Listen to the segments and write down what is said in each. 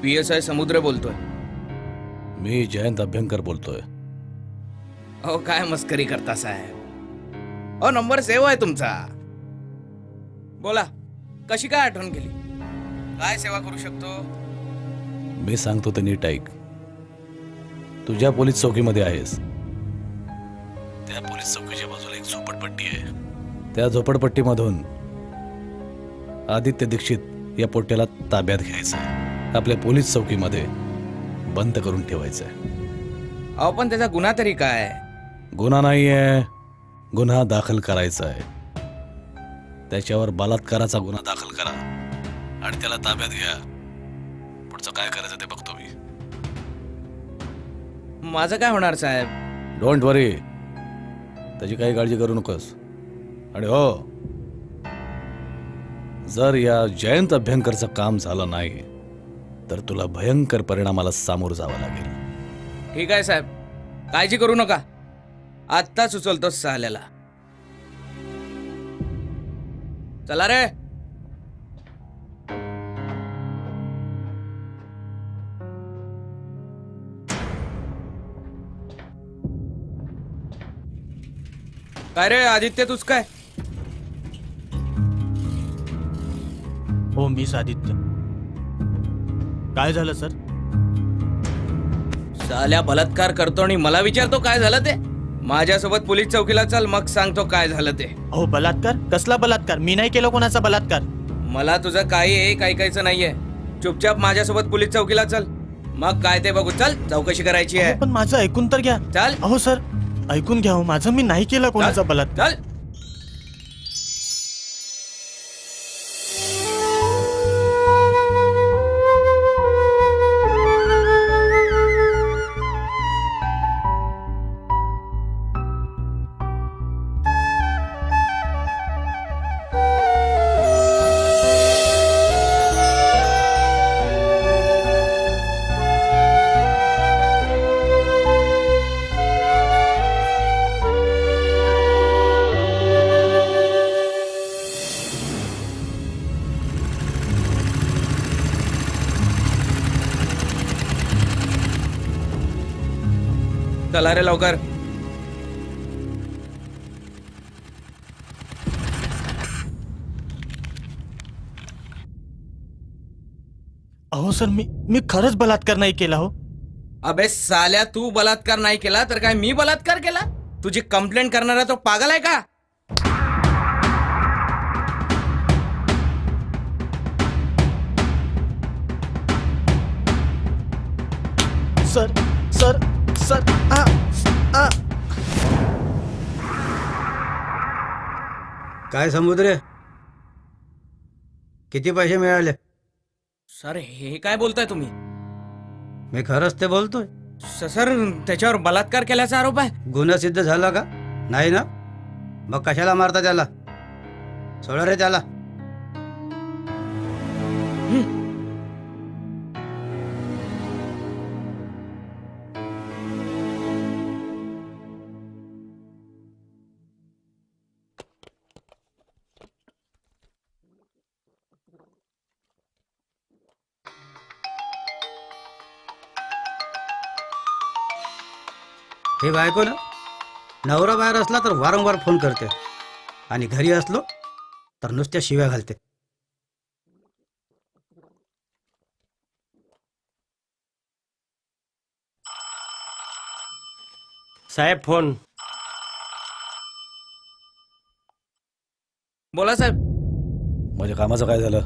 PSI समुद्र बोलतोय. मी जयंत अभ्यंकर बोलतोय. अहो काय मस्करी करता साहेब. अहो नंबर सेव्ह आहे तुमचा. बोला कशी काय आठवण केली, काय सेवा करू शकतो. मी सांगतो ते नीट ऐक. तुझ्या पोलीस चौकीमध्ये आहेस. त्या पोलीस चौकीच्या बाजूला एक झोपडपट्टी आहे. त्या झोपडपट्टीमधून आदित्य दीक्षित या पोट्याला ताब्यात घ्यायचं, आपल्या पोलीस चौकीमध्ये बंद करून ठेवायचं. अहो पण त्याचा गुन्हा तरी काय. गुन्हा नाहीये, गुन्हा दाखल करायचा आहे. त्याच्यावर बलात्काराचा गुन्हा दाखल करा आणि त्याला ताब्यात घ्या. पुढचं काय करायचं ते बघतो मी. माझं काय होणार साहेब. डोंट वरी, त्याची काही काळजी करू नकोस. आणि हो, जर या जयंत अभ्यंकरचं काम झालं नाही तर तुला भयंकर परिणामाला सामोरं जावं लागेल. ठीक आहे साहेब, काळजी करू नका. आत्ताच उचलतो साल्याला. चला रे. काय रे आदित्य, तूच काय. हो मीच आदित्य. काय झालं सर? साल्या बलात्कार करतो आणि मला विचारतो काय झालं ते. माझ्यासोबत पोलीस चौकीला चल, मग सांगतो काय झालं ते. हो बलात्कार? कसला बलात्कार? मी नाही केलं कोणाचा बलात्कार. मला तुझं काही एक ऐकायचं नाहीये. चुपचाप माझ्यासोबत पोलीस चौकीला चल, मग काय ते बघू. चल, चौकशी करायची आहे. पण माझं ऐकून तर घ्या. चल. अहो सर ऐकून घ्या. माझं मी नाही केलं कोणाचा बलात्कार. चल. चला रे लवकर. अहो सर मी खरंच बलात्कार नाही केला. हो अबे साल्या, तू बलात्कार नाही केला तर काय मी बलात्कार केला. तुझी कंप्लेंट करणारा तो पागल आहे का. सर सर सर आ आ काय समुद्र, किती पैसे मिळाले? सर हे काय बोलताय तुम्ही. मी खरंच ते बोलतोय. सर त्याच्यावर बलात्कार केल्याचा आरोप आहे. गुन्हा सिद्ध झाला का? नाही ना? मग कशाला मारता त्याला? सोडा रे त्याला. हे बायको ना, नवरा बाहेर असला तर वारंवार फोन करते आणि घरी असलो तर नुसत्या शिव्या घालते. साहेब फोन. बोला साहेब. माझ्या कामाचं काय झालं?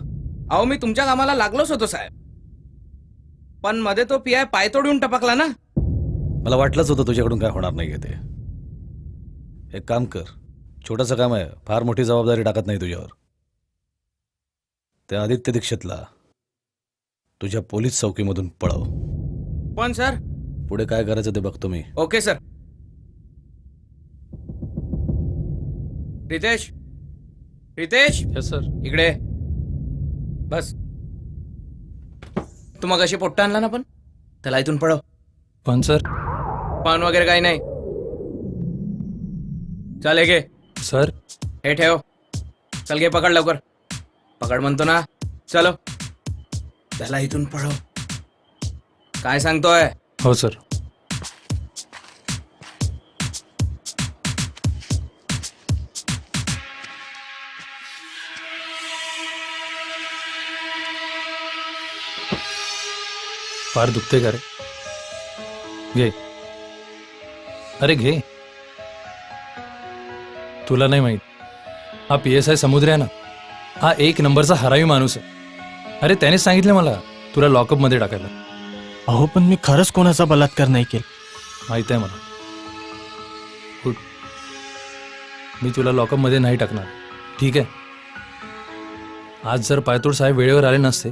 अहो मी तुमच्या कामाला लागलोच होतो साहेब, पण मध्ये तो PI पाय तोडून टपकला ना. मला वाटलंच होतं तुझ्याकडून काय होणार नाहीये ते. एक काम कर, छोटंसं काम आहे, फार मोठी जबाबदारी टाकत नाही तुझ्यावर. त्या आदित्य दीक्षितला तुझ्या पोलीस चौकीमधून पळव. पण सर. पुढे काय करायचं ते बघतो मी. Okay sir. Ritesh, Ritesh. Yes sir. इकडे बस. तू मग अशी पोट्टा आणला ना, पण त्याला इथून पळव. पण सर. पान वगैरे काही नाही. चल हे घे. सर हे ठेव. चल घे, पकड लवकर. पकड म्हणतो ना. चलो, त्याला इथून पळव. काय सांगतोय? हो सर. फार दुखते का रे? घे. अरे घे. तुला नाही माहित, हा PSI समुद्र आहे ना, हा एक नंबरचा हरामी माणूस आहे. अरे त्याने सांगितलं मला तुला लॉकअप मध्ये टाकायला. अहो पण मी खरंच कोणाचा बलात्कार नाही केला. माहित आहे मला. उठ. मी तुला लॉकअप मध्ये नाही टाकणार, ठीक आहे? आज जर पायतोड साहेब वेळेवर आले नसते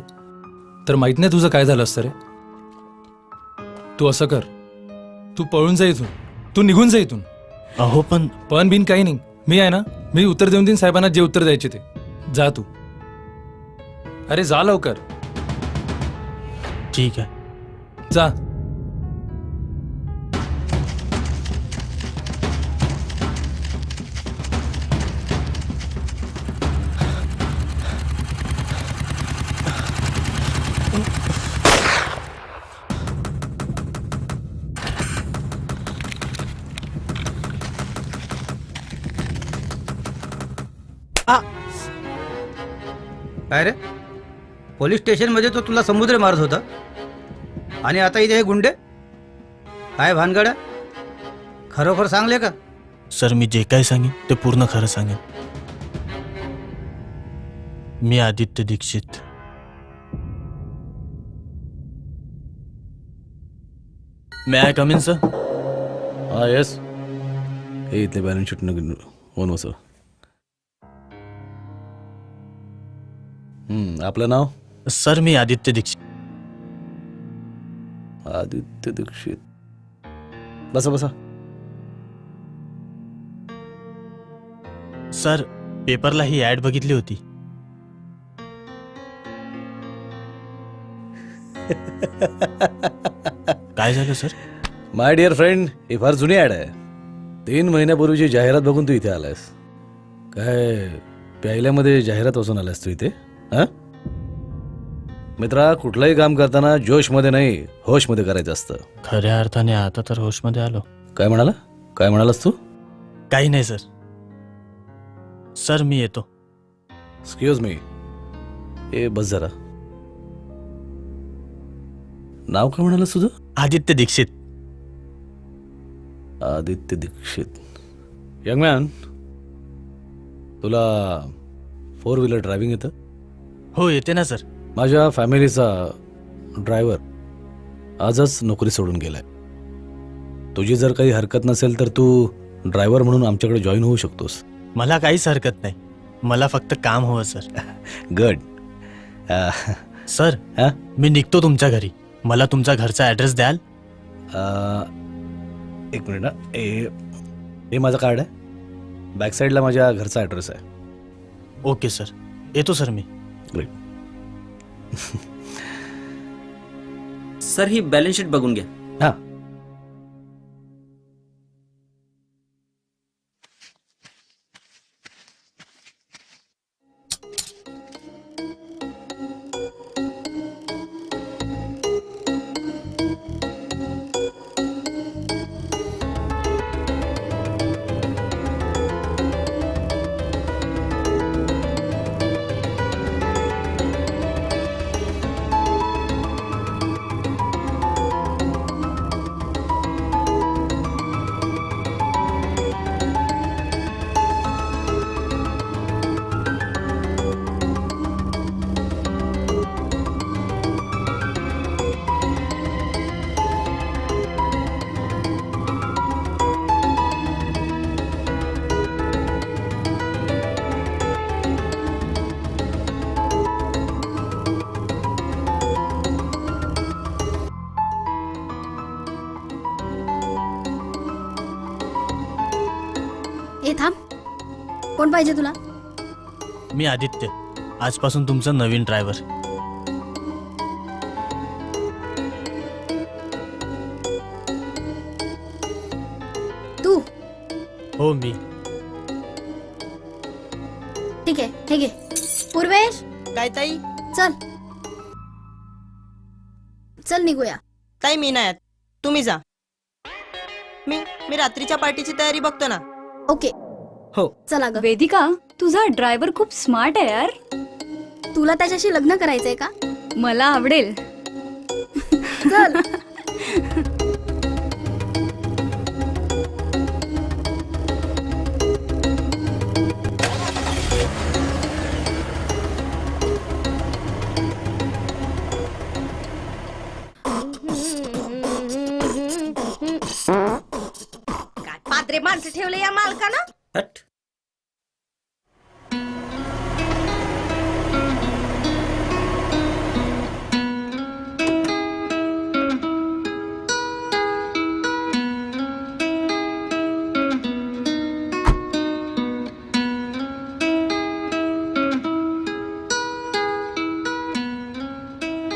तर माहित नाही तुझं काय झालं असतं रे. तू असं कर, तू पळून जा इथून, तू निघून जा इथून. अहो पण पण बिन काही नाही, मी आहे ना, मी उत्तर देऊन देईन साहेबांना जे उत्तर द्यायचे ते. जा तू. अरे जा लवकर. ठीक आहे. जा. काय रे, पोलीस स्टेशनमध्ये तो तुला समुद्र मारत होता आणि आता इथे हे गुंडे? काय भानगड? खरोखर सांगले का? सर मी जे काही सांगेन ते पूर्ण खरं सांगेन. मी आदित्य दीक्षित. मे आय कम इन सर? हा येस. हे इथले बॅलन्स शीट ओन वसव. आपलं नाव? सर मी आदित्य दीक्षित. आदित्य दीक्षित. बसा बसा. सर पेपरला ही ऍड बघितली होती. काय झालं सर? माय डिअर फ्रेंड, ही फार जुनी ॲड आहे. 3 महिन्यापूर्वीची जाहिरात बघून तू इथे आलायस. काय प्यायल्यामध्ये जाहिरात वाचून आलायस तू इथे? हा मित्रा, कुठलंही काम करताना जोशमध्ये नाही, होशमध्ये करायचं असतं. खऱ्या अर्थाने आता तर होशमध्ये आलो. काय म्हणाला? काय म्हणालास तू? काही नाही सर. सर मी येतो. Excuse me. ए बस जरा. नाव काय म्हणालास तुझं? आदित्य दीक्षित. आदित्य दीक्षित. यंग मॅन, तुला 4 व्हीलर ड्रायव्हिंग येतं? हो येते ना सर. माझ्या फॅमिलीचा ड्रायव्हर आजच नोकरी सोडून गेलाय. तुझी जर काही हरकत नसेल तर तू ड्रायव्हर म्हणून आमच्याकडे जॉईन होऊ शकतोस. मला काहीच हरकत नाही. मला फक्त काम हवं सर. गुड. सर हा? मी निघतो तुमच्या घरी. मला तुमचा घरचा ॲड्रेस द्याल? एक मिनिट ना. हे माझं कार्ड आहे. बॅक साईडला माझ्या घरचा ॲड्रेस आहे. Okay sir. येतो सर मी. ग्रेट. सर ही बॅलन्स शीट बघून घ्या. हां. ए थांब. कोण पाहिजे तुला? मी आदित्य. आजपासून तुमचा नवीन ड्रायव्हर. तू? हो मी. ठीक आहे, हे घे. पूर्वेश काय ताई? चल चल निघूया. ताई मी नाही येत. तुम्ही जा. मी रात्रीच्या पार्टीची तयारी बघतो ना. ओके हो. चला ग. वेदिका तुझा ड्रायव्हर खूप स्मार्ट आहे यार. तुला त्याच्याशी लग्न करायचंय का? मला आवडेल. चल. काय पात्रे माणसं ठेवले या मालकानं. हट.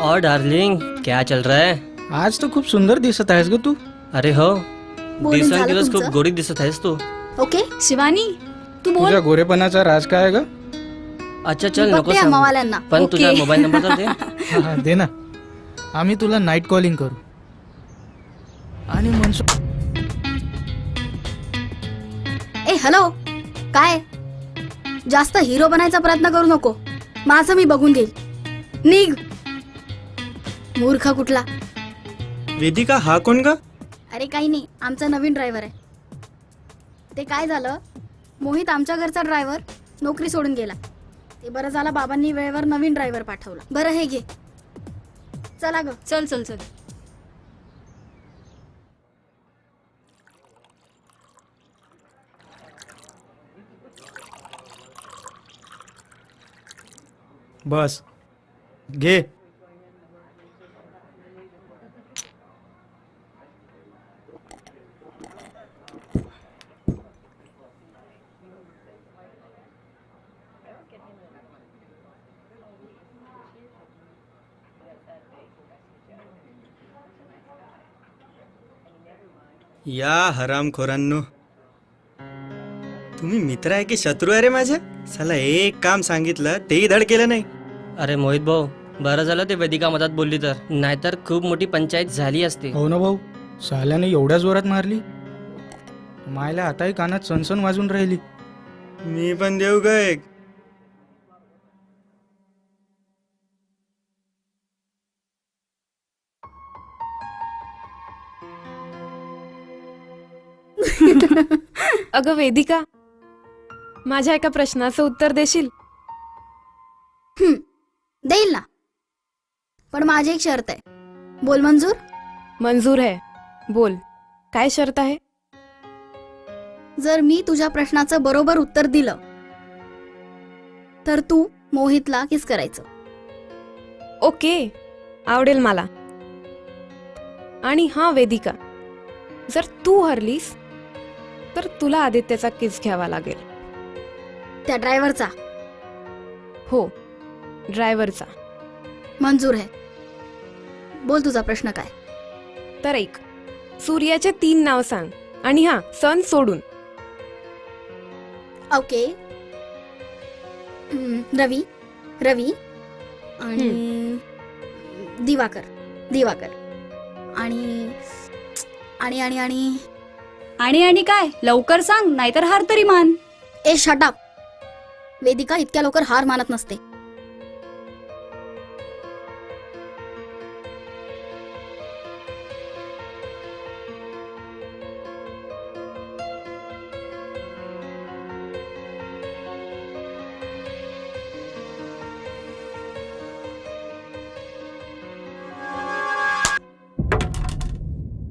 और डार्लिंग क्या चल रहा है? आज तर खूप सुंदर दिसत आहेस ग तू. अरे हो, बोलून झालं दिवसेंदिवस खूप तुमचं? गोरी दिसत आहेस तू. ओके. शिवानी तू बोल. तुझ्या गोरेपणाचा राज काय ग? अच्छा चल मी नको बघते सांगू. अम्मावाल्यांना. पण ओके. तुझा मोबाईल नंबर तर दे. हा, दे ना. आम्ही तुला नाईट कॉलिंग करू. आणि मनसू ए हॅलो. काय जास्त हिरो बनायचा प्रयत्न करू नको. माझं मी बघून घेईल. निघ मूर्ख कुठला. वेदिका हा कोण ग? अरे काही नाही, आमचा नवीन ड्रायव्हर आहे. ते काय झालं, मोहित आमच्या घरचा ड्रायव्हर नोकरी सोडून गेला. ते बरं झालं बाबांनी वेळेवर नवीन ड्रायव्हर पाठवला. बरं हे घे. चला ग. चल चल चल. बस घे. या हरामखोरांनो, तुम्ही मित्र आहे की शत्रू आहे रे माझ्या? साला एक काम सांगितलं तेही धड केलं नाही. अरे मोहित भाऊ, बरं झालं ते वेदिका मधात बोलली तर, नाहीतर खूप मोठी पंचायत झाली असती. हो ना भाऊ, साल्याने एवढ्या जोरात मारली, मायला आताही कानात सनसन वाजून राहिली. मी पण देऊ ग एक. अगं वेदिका, माझ्या एका प्रश्नाचं उत्तर देशील? देईल ना, पण माझी एक शर्त आहे. बोल. मंजूर? मंजूर आहे. बोल, काय शर्त आहे? जर मी तुझ्या प्रश्नाचं बरोबर उत्तर दिलं तर तू मोहितला किस करायचं. ओके, आवडेल मला. आणि हा वेदिका, जर तू हरलीस तर तुला आदित्यचा किस घ्यावा लागेल. त्या ड्रायव्हरचा. हो, ड्रायव्हरचा. मंजूर आहे. बोल तुझा प्रश्न काय. तर ऐक, सूर्याचे 3 नाव सांग. आणि हा सन सोडून. ओके. रवी. रवी आणि दिवाकर. दिवाकर आणि आणि आणि आणि आणि आणि काय, लवकर सांग, नाहीतर हार तरी मान. ए शट अप. वेदिका इतक्या लवकर हार मानत नसते.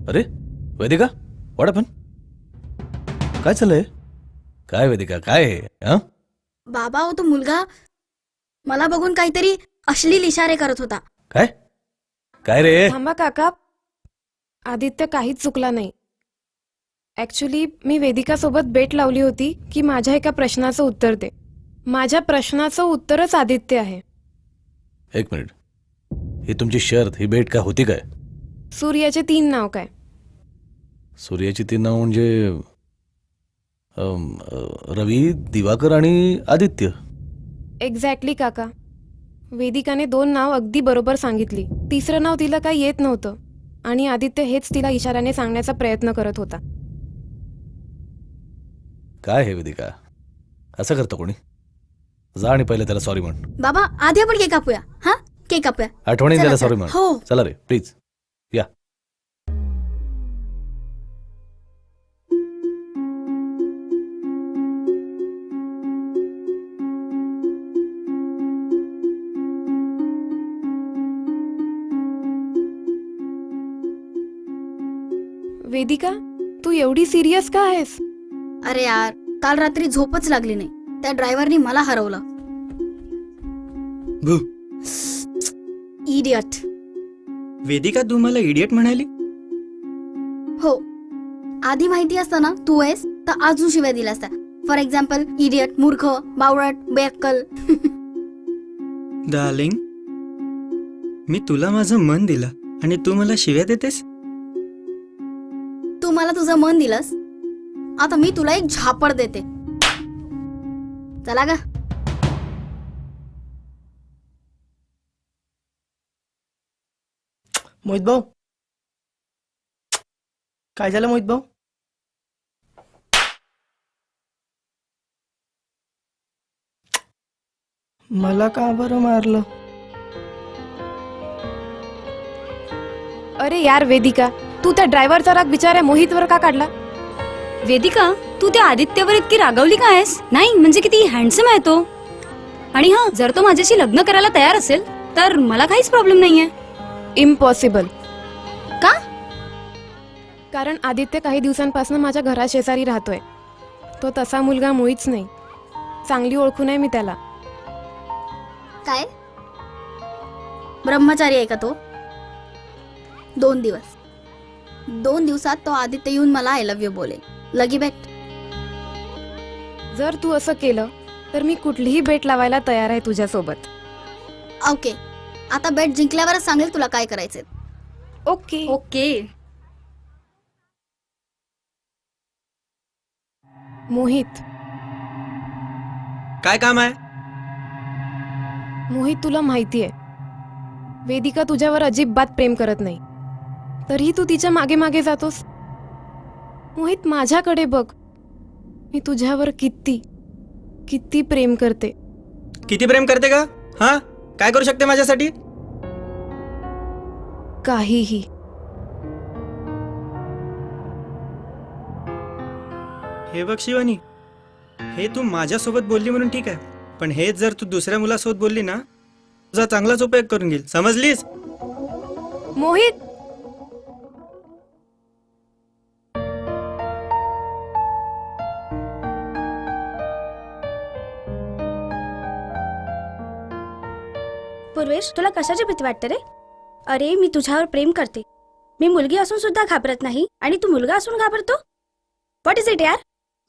अरे वेदिका, वाट पण काय चाललंय? काय वेदिका, काय आहे? हा? बाबा हो, तो मुलगा मला बघून काहीतरी अश्लील इशारे करत होता. काय काय रे? थांबा काका, आदित्य काहीच चुकला नाही. ऍक्च्युली मी वेदिका सोबत बेट लावली होती की माझ्या एका प्रश्नाचं उत्तर दे. माझ्या प्रश्नाचं उत्तरच आदित्य आहे. एक मिनिट, ही तुमची शर्त, ही भेट काय होती काय? सूर्याचे 3 नाव काय? सूर्याची 3 नाव म्हणजे रवी, दिवाकर आणि आदित्य. एक्झॅक्टली काका. वेदिकाने 2 नाव अगदी बरोबर सांगितली. 3रं नाव तिला काही येत नव्हतं. आणि आदित्य हेच तिला इशाऱ्याने सांगण्याचा प्रयत्न करत होता. काय हे वेदिका, असं करतं कोणी? जा आणि पहिले त्याला सॉरी म्हण. बाबा आधी आपण केक कापूया. हा केक कापूया. आठवणीने चला, त्याला चला. सॉरी म्हण. हो. चला रे प्लीज या. वेदिका, तू एवढी सिरियस का आहेस? अरे यार, काल रात्री झोपच लागली नाही. त्या ड्रायव्हरनी मला हरवलं. इडियट. वेदिका तू मला इडियट म्हणाली? हो, आधी माहिती असतं ना तू आहेस तर अजून शिव्या दिल्या असत्या. फॉर एक्झाम्पल इडियट, मूर्ख, बावळट, बेअक्कल. डार्लिंग, मी तुला माझं मन दिलं आणि तू मला शिव्या देतेस? तू मला तुझं मन दिलंस, आता मी तुला एक झापड देते. चला गा. मोहित भाऊ, काय झालं मोहित भाऊ? मला का बरं मारलं? अरे यार वेदिका, तू त्या ड्रायव्हरचा राग बिचाऱ्या मोहितवर का काढला? वेदिका, तू त्या आदित्यवर इतकी रागवली का आहेस? नाही म्हणजे किती हँडसम आहे तो. आणि हा, जर तो माझ्याशी लग्न करायला तयार असेल तर मला काहीच प्रॉब्लेम नाहीये. इम्पॉसिबल. का? कारण आदित्य काही दिवसांपासून माझ्या घराशेजारी राहतोय. तो तसा मुलगा मुळीच नाही. चांगली ओळखून आहे मी त्याला. काय ब्रह्मचारी आहे का तो? 2 दिवस, 2 दिवसात तो आदित्य येऊन मला आय लव्ह यू बोलेल. लगी बेट. जर तू असं केलं तर मी कुठलीही बेट लावायला तयार आहे तुझ्यासोबत. ओके, आता बेट जिंकल्यावरच सांगेल तुला काय करायचंय. ओके. ओके. मोहित, काय काम आहे? मोहित तुला माहितीये वेदिका तुझ्यावर अजिबात प्रेम करत नाही, तरीही तू तिच्या मागे मागे जातोस. मोहित माझ्याकडे बघ, मी तुझ्यावर किती किती प्रेम करते. किती प्रेम करते का? हा, काय करू शकते माझ्यासाठी? काहीही. हे बघ शिवानी, हे तू माझ्यासोबत बोलली म्हणून ठीक आहे, पण हेच जर तू दुसऱ्या मुलासोबत बोलली ना, तुझा चांगलाच उपयोग करून घेईल. समजलीस? मोहित, पूर्वेश, तुला कशाची भीती वाटते रे? अरे मी तुझ्यावर प्रेम करते. मी मुलगी असून सुद्धा घाबरत नाही आणि तू मुलगा असून घाबरतो. व्हॉट इज इट यार?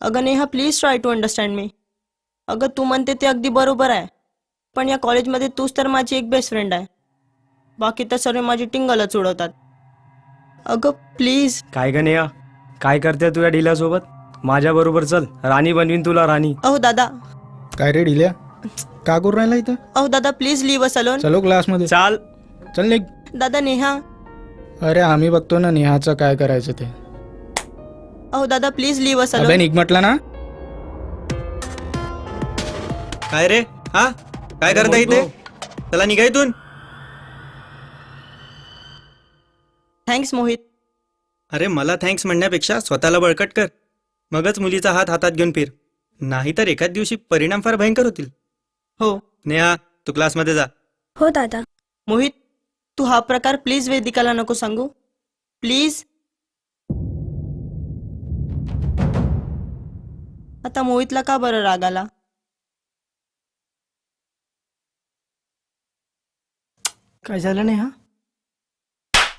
अगं Neha, please try to understand me. अगं तू म्हणते ते अगदी बरोबर आहे, पण या कॉलेजमध्ये तूच तर माझी एक बेस्ट फ्रेंड आहे. बाकी तर सर्व माझी टिंगलच उडवतात. अगं प्लीज. काय ग नेहा, काय करते तू या ढिल्यासोबत? माझ्या बरोबर चल, राणी बनवीन तुला राणी. अहो दादा, काय रे ढिल्या, का करू राहिला इथं? अहो दादा प्लीज लिव्ह अस अलोन. चलो क्लासमध्ये. चाल. चल निघ. दादा नेहा. अरे आम्ही बघतो ना नेहाचं काय करायचं ते. अहो दादा प्लीज लिव्ह अस अबे अलोन. निघ म्हटलं ना. काय रे? हा, काय करता इथे? चला निघा इथून. थँक्स मोहित. अरे मला थँक्स म्हणण्यापेक्षा स्वतःला बळकट कर, मगच मुलीचा हात हातात घेऊन फिर, नाहीतर एखाद दिवशी परिणाम फार भयंकर होतील. हो नेहा, तू क्लासमध्ये जा. हो दादा. मोहित, तू हा प्रकार प्लीज वेदिकाला नको सांगू. प्लीज. आता मोहितला का बरं राग आला? काय झालं नेहा?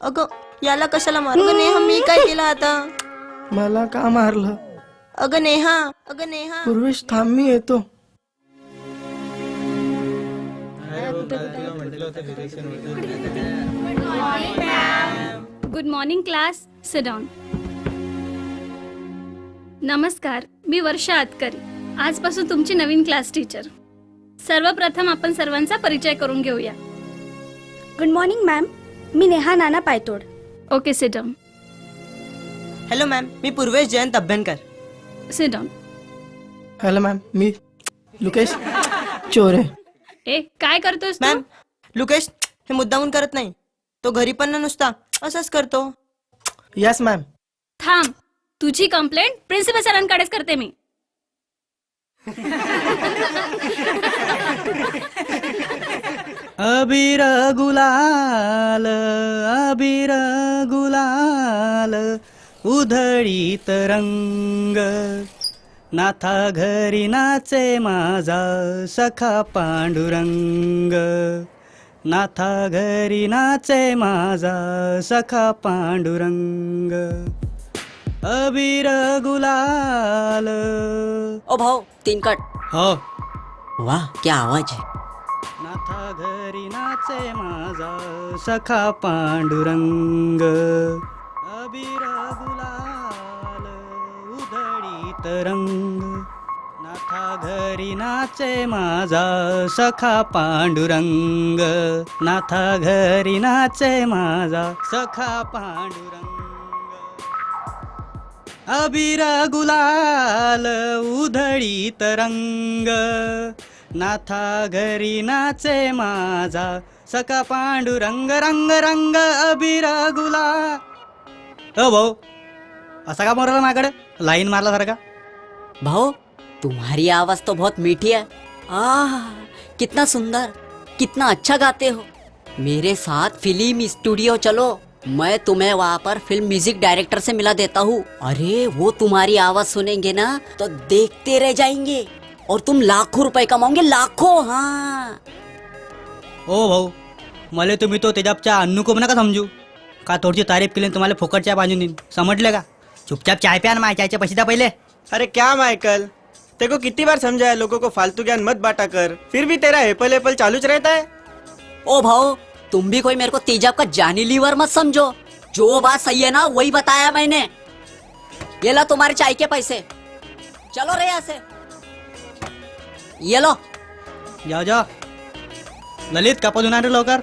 अगं याला कशाला मारू? अगं नेहा, मी काय केलं आता? मला का मारलं? अगं नेहा, अगं नेहा. पूर्वेश थांब, मी येतो. Good morning class. Sit down. नमस्कार, मी वर्षा आतकरी, आजपासून तुमची नवीन क्लास टीचर. सर्वप्रथम आपण सर्वांचा परिचय करून घेऊया. गुड मॉर्निंग मॅम, मी Neha Nana Paytod. Okay sit down. Hello ma'am, मी Purvesh Jayant Abhyankar. Sit down. Hello ma'am, मी लुकेश चोरे. ए काय करतोस मॅम, लुकेश हे मुद्दामून करत नाही. तो घरी पण ना नुसता असंच करतो. Yes ma'am. थांब, तुझी कंप्लेंट प्रिन्सिपल सरांकडेच करते मी. अबीर गुलाल अबीर गुलाल उधळीत रंग नाथा घरी नाचे माझा सखा पांडुरंग नाथा घरी नाचे माझा सखा पांडुरंग अबीर गुलाल. ओ भाऊ 3 कट. हो वाह क्या आवाज है. नाथा घरी नाचे माझा सखा पांडुरंग अबीर गुलाल उधळीत रंग नाथा घरी नाचे माझा सखा पांडुरंग नाथा घरी नाचे माझा सखा पांडुरंग अबीर गुलाल उधळीत रंग नाथा घरी नाचे माझा सखा पांडुरंग रंग रंग अबीर गुलाल. भाऊ असा का मोरला माझ्याकडे लाईन मारला सारखा. भाऊ तुम्हारी आवाज तो बहुत मीठी है. कितना सुंदर, कितना अच्छा गाते हो. मेरे साथ फिल्म स्टूडियो चलो, मैं तुम्हें वहाँ पर फिल्म म्यूजिक डायरेक्टर से मिला देता हूँ. अरे वो तुम्हारी आवाज सुनेंगे ना तो देखते रह जाएंगे और तुम लाखों रुपए कमाओगे, लाखों. हाँ ओ भाऊ मला तुम्ही तो तेजाबच्या अन्नू को नका समजू का. थोडीशी तारीफ केली तुम्हाला फुकटच्या बाजून देईन, समजलं का. चुपचाप चाय प्या ना, माझ्या चायचे पैसे द्या पहिले. अरे क्या माइकल, तेको कितनी बार समझाया लोगों को फालतू ज्ञान मत बांटा कर, फिर भी तेरा एपल एपल चालूच रहता है. ओ भाऊ तुम भी कोई मेरे को तेजाब का जानी लीवर मत समझो. जो बात सही है ना वही बताया मैंने. ये लो तुम्हारे चाय के पैसे, चलो रे यहाँ से. ये लो. जाओ जाओ ललित कापा देणार रे लवकर.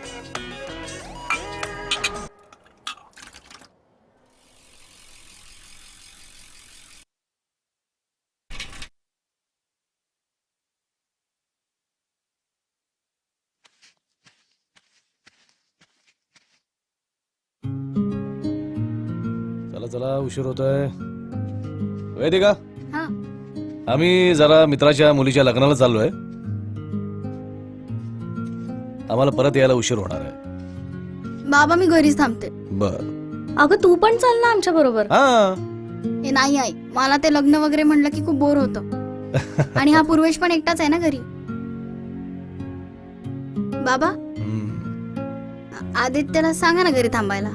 चला चला उशीर होतोय. वेदिका, हा आम्ही जरा मित्राच्या मुलीच्या लग्नाला चाललोय. आम्हाला परत यायला उशीर होणार आहे. बाबा मी घरीच थांबते. बर. अगं तू पण चाल ना आमच्या बरोबर. हा हे नाही आई, मला ते लग्न वगैरे म्हणलं की खूप बोर होतं. आणि हा पूर्वेश पण एकटाच आहे ना घरी. बाबा हम्म. आदित्यला सांगा ना घरी थांबायला.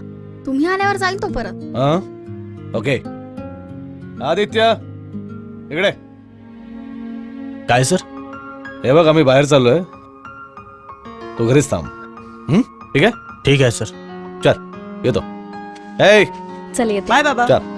तुम्ही आल्यावर चालेल तो परत. हा ओके. आदित्य इकडे. काय सर? हे बघ आम्ही बाहेर चाललोय, तू घरीच थांब. ठीक आहे. ठीक आहे सर. चल येतो. ए चल येते. बाय बाबा. चल.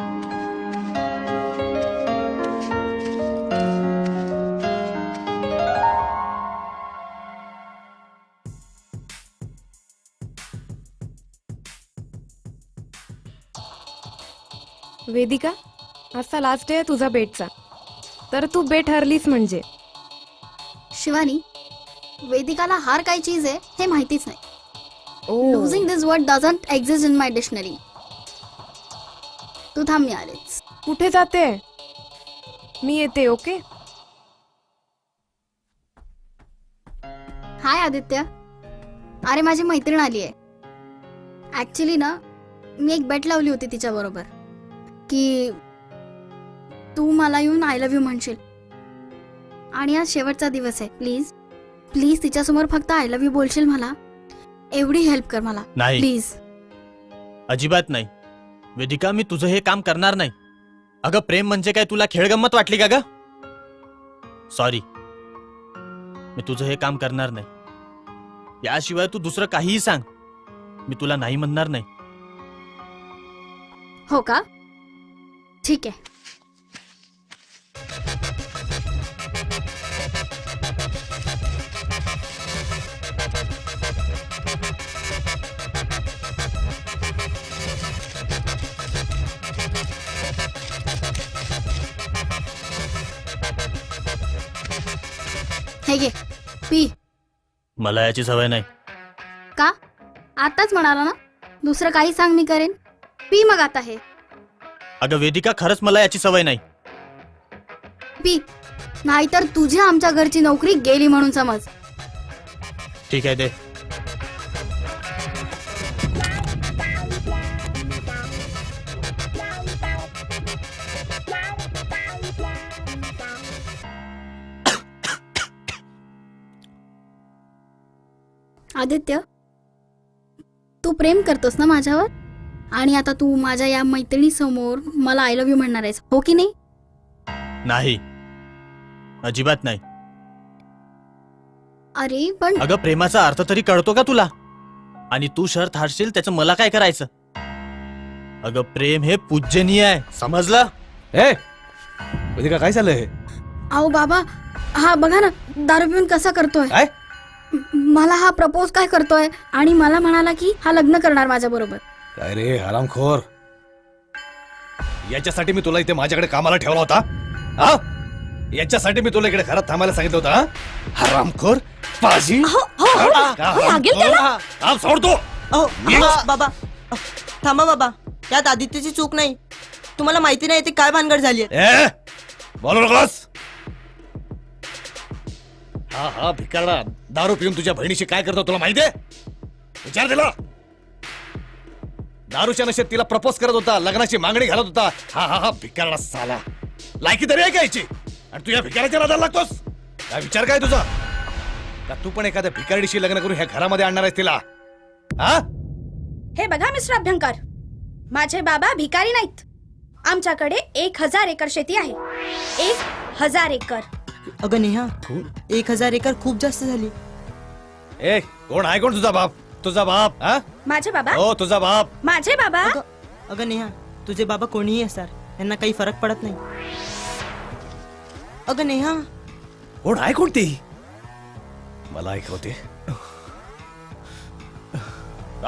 वेदिका, आजचा लास्ट डे आहे तुझा बेटचा, तर तू बेट हरलीस म्हणजे. शिवानी, वेदिकाला हार काय चीज आहे हे माहितीच नाही. Oh losing this word doesn't exist in my dictionary. तू थांब, मी आलेच. कुठे जाते? मी येते. ओके. हाय आदित्य. अरे माझी मैत्रीण आली आहे. ऍक्च्युली ना मी एक बेट लावली होती तिच्या बरोबर की तू मला येऊन आय लव्ह यू म्हणशील. आणि आज शेवटचा दिवस आहे. प्लीज प्लीज तिच्यासमोर फक्त आय लव्ह यू बोलशील मला. एवढी हेल्प कर मला नाही, प्लीज. अजिबात नाही वेदिका, मी तुझं हे काम करणार नाही. अगं प्रेम म्हणजे काय तुला खेळगंमत वाटली का ग? सॉरी, मी तुझं हे काम करणार नाही. याशिवाय तू दुसरं काहीही सांग, मी तुला नाही म्हणणार नाही. हो का? ठीक आहे. हे घे पी. मला याची सवय नाही. का आताच म्हणाला ना दुसरं काही सांग मी करेन. पी मग आता हे अगं वेदिका, खरंच मला याची सवय नाही. पी, नाहीतर तुझ्या आमच्या घरची नोकरी गेली म्हणून समज. ठीक आहे, दे. आदित्य, तू प्रेम करतोस ना माझ्यावर? आणि आता तू माझ्या या मैत्रिणी समोर मला आय लव्ह यू म्हणणार आहेस, हो की नाही? नाही, अजिबात नाही. अरे पण अगं प्रेमाचा अर्थ तरी कळतो का तुला? आणि तू शर्त हारशील त्याचं मला काय करायचं? अगं प्रेम हे पूजनीय आहे, समजलं? ए वेदिका, काय चाललंय हे? अहो बाबा, हा बघा ना दारू पिऊन कसा करतोय. काय? मला हा प्रपोज काय करतोय आणि मला म्हणाला की हा लग्न करणार माझ्या बरोबर. काय रे हरामखोर, याच्यासाठी मी तुला इथे माझ्याकडे कामाला ठेवला होता? हा, याच्यासाठी मी तुला इकडे घरात थांबायला सांगितलं होतं? हा? हरामखोर पाजी. सोडतो. बाबा थांबा बाबा, यात आदित्यची चूक नाही. तुम्हाला माहिती नाही ते काय भानगड झाली आहे. बोलू नकोस. हा भिकारडा दारू पिऊन तुझ्या बहिणीशी काय करतो तुला माहितीये? विचार दिला. दारूच्या नशेत तिला प्रपोज करत होता, लग्नाची मागणी घालत होता. हा भिकारडा साला. लायकी तरी आहे का याची? आणि तू या भिकाराच्या नादाला लागतोस? काय विचार काय तुझा? का तू पण एखाद्या भिकारीशी लग्न करून ह्या घरामध्ये आणणार आहेस तिला? हा, हे बघा मिस्टर अभ्यंकर, माझे बाबा भिकारी नाहीत. आमच्याकडे 1000 एकर शेती आहे. 1000 एकर. अगं नेहा, 1000 एकर खूप जास्त झाली. ए कोण आहे? कोण तुझा बाप? तुझा बाप? हा, माझे बाबा? हो तुझा बाप. माझे बाबा? अगं नेहा, तुझे बाबा कोणीही असणार, यांना काही फरक पडत नाही. अगं नेहा, कोण आहे? कोणती? मला ऐकवते.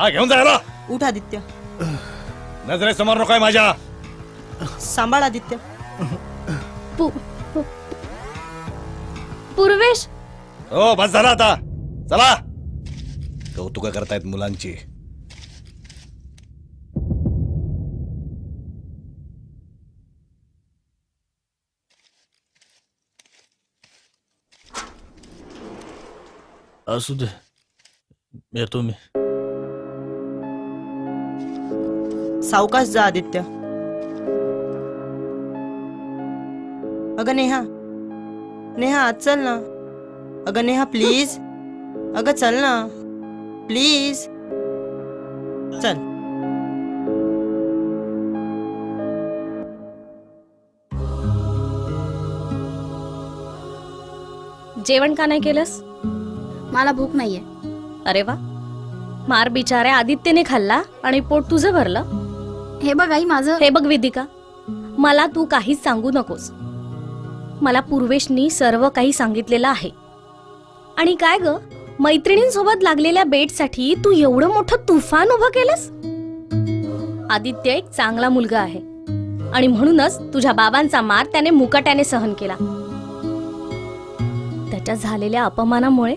घेऊन जायला. उठ आदित्य, नजरेसमोर नको आहे माझ्या. सांभाळ आदित्य. पूर्वेश, हो बस झाला आता. चला, कौतुक करतायत मुलांची. असू दे, येतो मी. सावकाश जा आदित्य. अगं नेहा, नेहा आज चल ना. अगं नेहा प्लीज. अगं चल ना प्लीज, चल. जेवण का नाही केलंस? मला भूक नाहीये. अरे वा, मार बिचाऱ्या आदित्यने खाल्ला आणि पोट तुझं भरलं. हे बघ आई माझं. हे बघ वेदिका, मला तू काहीच सांगू नकोस. मला पूर्वेशनी सर्व काही सांगितलेलं आहे. आणि काय ग, मैत्रिणींसोबत लागलेल्या बेटसाठी तू एवढं मोठं तुफान उभं केलंस? आदित्य एक चांगला मुलगा आहे आणि म्हणूनच तुझ्या बाबांचा मार त्याने मुकाट्याने सहन केला. त्याच्या झालेल्या अपमानामुळे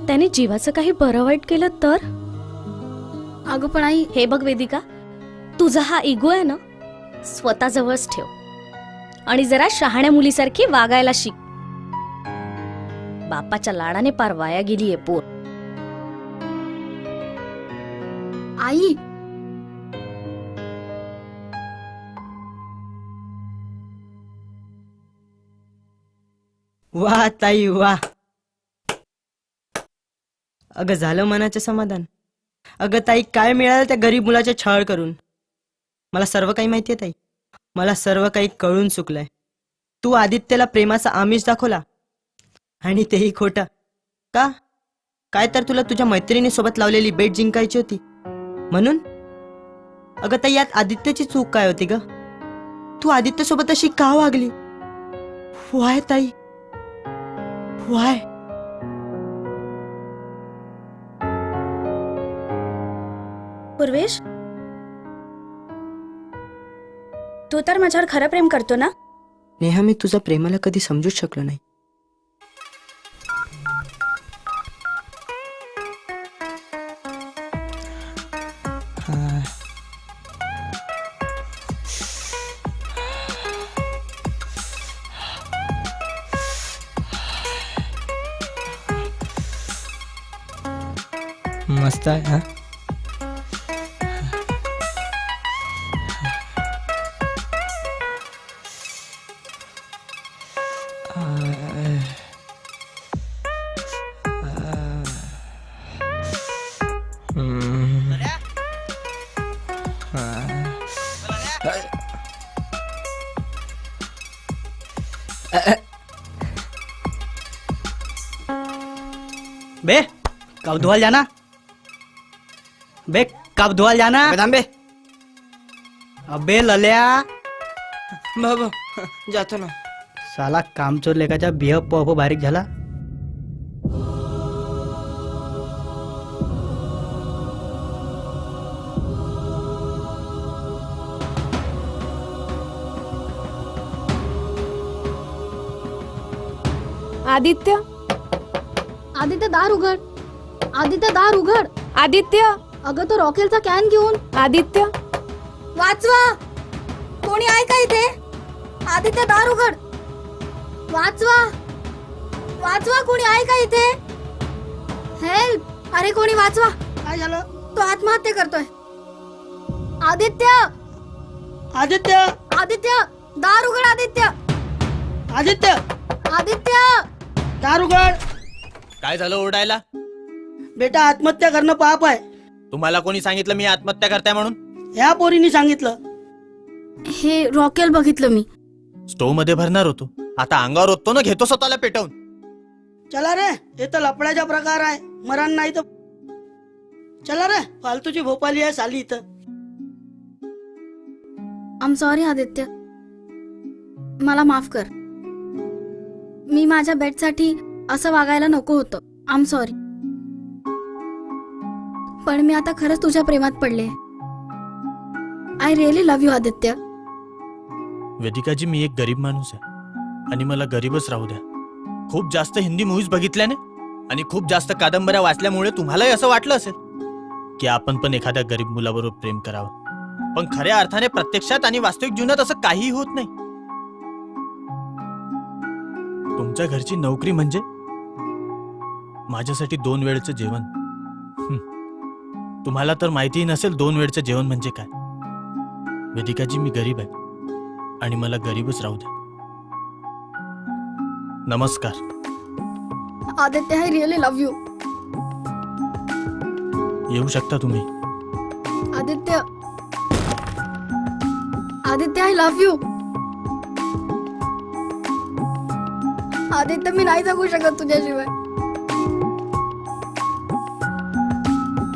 त्याने जीवाचं काही बरं वाईट केलं तर? अगं पण आई, हे बघ वेदिका, तुझा हा इगो आहे ना, स्वतःजवळच ठेव आणि जरा शहाण्या मुलीसारखी वागायला शिक. बापाच्या लाडाने पार वाया गेलीये पोर. आई वा ताई वा. अगं झालं मनाचं समाधान. अगं ताई, काय मिळालं त्या गरीब मुलाच्या छळ करून? मला सर्व काही माहितीये ताई. मला सर्व काही कळून चुकलंय. तू आदित्यला प्रेमाचा आमिष दाखवला आणि तेही खोटं. का? काय तर तुला तुझ्या मैत्रिणीसोबत लावलेली बेट जिंकायची होती म्हणून? अगं ताई, यात आदित्यची चूक काय होती ग? तू आदित्यसोबत अशी का वागली? वाय ताई, वाय? पूर्वेश, तू तर माझ्यावर खरं प्रेम करतो ना? नेहा, मी तुझा प्रेमाला कधी समजूच शकलो नाही. मस्त आहे हा. बे कब धोल जाना बे कब धोल जाना थांबे अबे लल्या बाबा जातो ना. साला कामचोर लेकाचा बिह पो बारीक झाला. आदित्य आदित्य दार उघड. आदित्य दार उघड. आदित्य अगं तो रॉकेलचा कॅन घेऊन. आदित्य वाचवा. कोणी आहे का इथे? आदित्य दार उघड. वाचवा. वाचवा. कोणी आहे का इथे? हेल्प. अरे कोणी वाचवा. काय झालं? तो आत्महत्या करतोय. आदित्य. आदित्य आदित्य दार उघड. आदित्य. आदित्य आदित्य दार उघड. काय झालं ओरडायला? बेटा आत्महत्या करणं पाप आहे. तुम्हाला कोणी सांगितलं मी आत्महत्या करताय म्हणून? ह्या पोरीने सांगितलं. हे रॉकेल बघितलं मी. स्टोव मध्ये भरणार होतो, आता अंगावर होतो ना, घेतो स्वतःला पेटवून. चला रे, हे तर लपड्याचा प्रकार आहे. मरण नाही तर चला रे, फालतूची भोपाली आहे साली इथं. आम सॉरी आदित्य, मला माफ कर. मी माझ्या बेटसाठी असं वागायला नको होतं. आम सॉरी. पण मी आता खरंच तुझ्या प्रेमात पडले. I really love you Aditya. Vedikaji, मी एक गरीब माणूस आहे आणि मला गरीबच राहू द्या. खूप जास्त हिंदी मूव्हीज बघितल्याने आणि खूप जास्त कादंबऱ्या वाचल्यामुळे तुम्हालाही असं वाटलं असेल की आपण पण एखाद्या गरीब मुलाबरोबर प्रेम करावं. पण खऱ्या अर्थाने प्रत्यक्षात आणि वास्तविक जीवनात असं काहीही होत नाही. तुमच्या घरची नोकरी म्हणजे माझ्यासाठी 2 वेळचं जेवण. तुम्हाला तर माहितीही नसेल 2 वेळचं जेवण म्हणजे काय. वेदिकाजी, मी गरीब आहे आणि मला गरीबच राहू द्या. नमस्कार. Aditya, I really love you. येऊ शकता तुम्ही. Aditya. Aditya, I love you. Aditya, मी नाही जगू शकत तुझ्याशिवाय.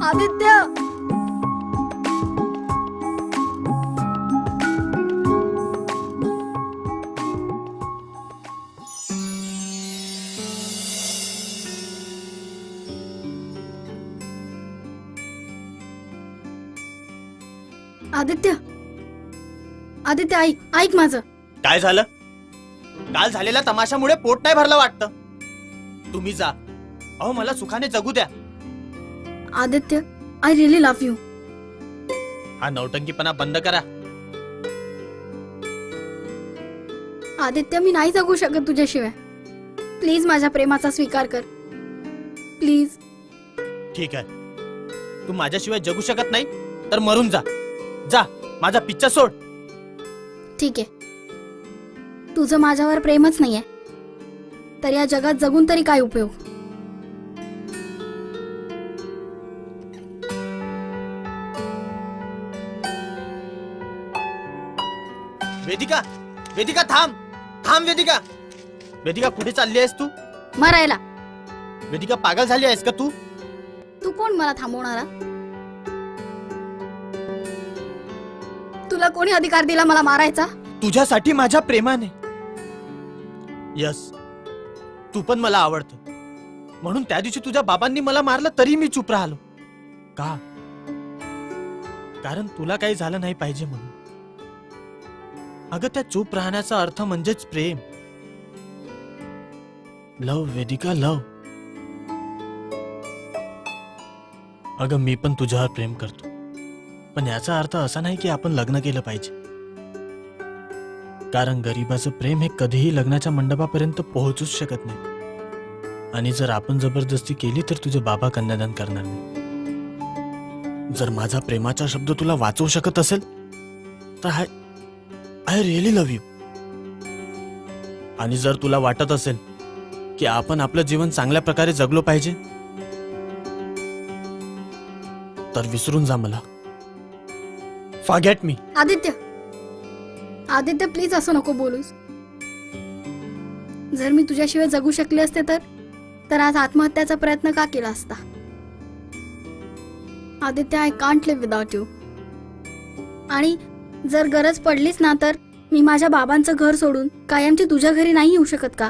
आदित्य. आदित्य. आदित्य, ऐक माझं. काय झालं? काल झालेल्या तमाशामुळे पोट नाही भरलं वाटतं. तुम्ही जा. अहो, मला सुखाने जगू द्या. Aditya, I really love you. हा नौटंकीपणा बंद करा. आदित्य, मी नाही जगू शकत तुझ्याशिवाय. प्लीज माझ्या प्रेमाचा स्वीकार कर. प्लीज. ठीक आहे, तू माझ्याशिवाय जगू शकत नाही तर मरून जा. जा, माझा पिच्चा सोड. ठीक आहे. तुझं माझ्यावर प्रेमच नाहीये तर या जगात जगून तरी काय उपयोग. वेदिका, वेदिका थांब. थांब वेदिका. वेदिका, कुठे चालली आहेस तू? मरायला. वेदिका, पागल झाली आहेस का तू? तू कोण मला थांबवणारा? तुला कोणी अधिकार दिला मला मारायचा? तुझ्यासाठी माझ्या प्रेमाने. यस, तू पण मला आवडतं म्हणून त्या दिवशी तुझ्या बाबांनी मला मारलं तरी मी चूप राहिलो. का? कारण तुला काही झालं नाही पाहिजे म्हणून. अगं, त्या चूप राहण्याचा अर्थ म्हणजेच प्रेम. लव वेदिका, लव. अगं, मी पण तुझ्यावर प्रेम करतो, पण याचा अर्थ असा नाही की आपण लग्न केलं पाहिजे. कारण गरीबाचं प्रेम हे कधीही लग्नाच्या मंडपापर्यंत पोहोचूच शकत नाही. आणि जर आपण जबरदस्ती केली तर तुझे बाबा कन्यादान करणार नाही. जर माझा प्रेमाचा शब्द तुला वाचवू शकत असेल तर आय रिअली लव्ह यू. आणि जर तुला वाटत असेल की आपण आपलं जीवन चांगल्या प्रकारे जगलो पाहिजे तर विसरून जा मला. Forget me. Aditya, Aditya please असं नको बोलूस. जर मी तुझ्याशिवाय जगू शकले असते तर आज आत्महत्याचा प्रयत्न का केला असता. Aditya, I can't live without you. आणि जर गरज पडलीच ना तर मी माझ्या बाबांचं घर सोडून कायमची तुझ्या घरी नाही येऊ शकत का.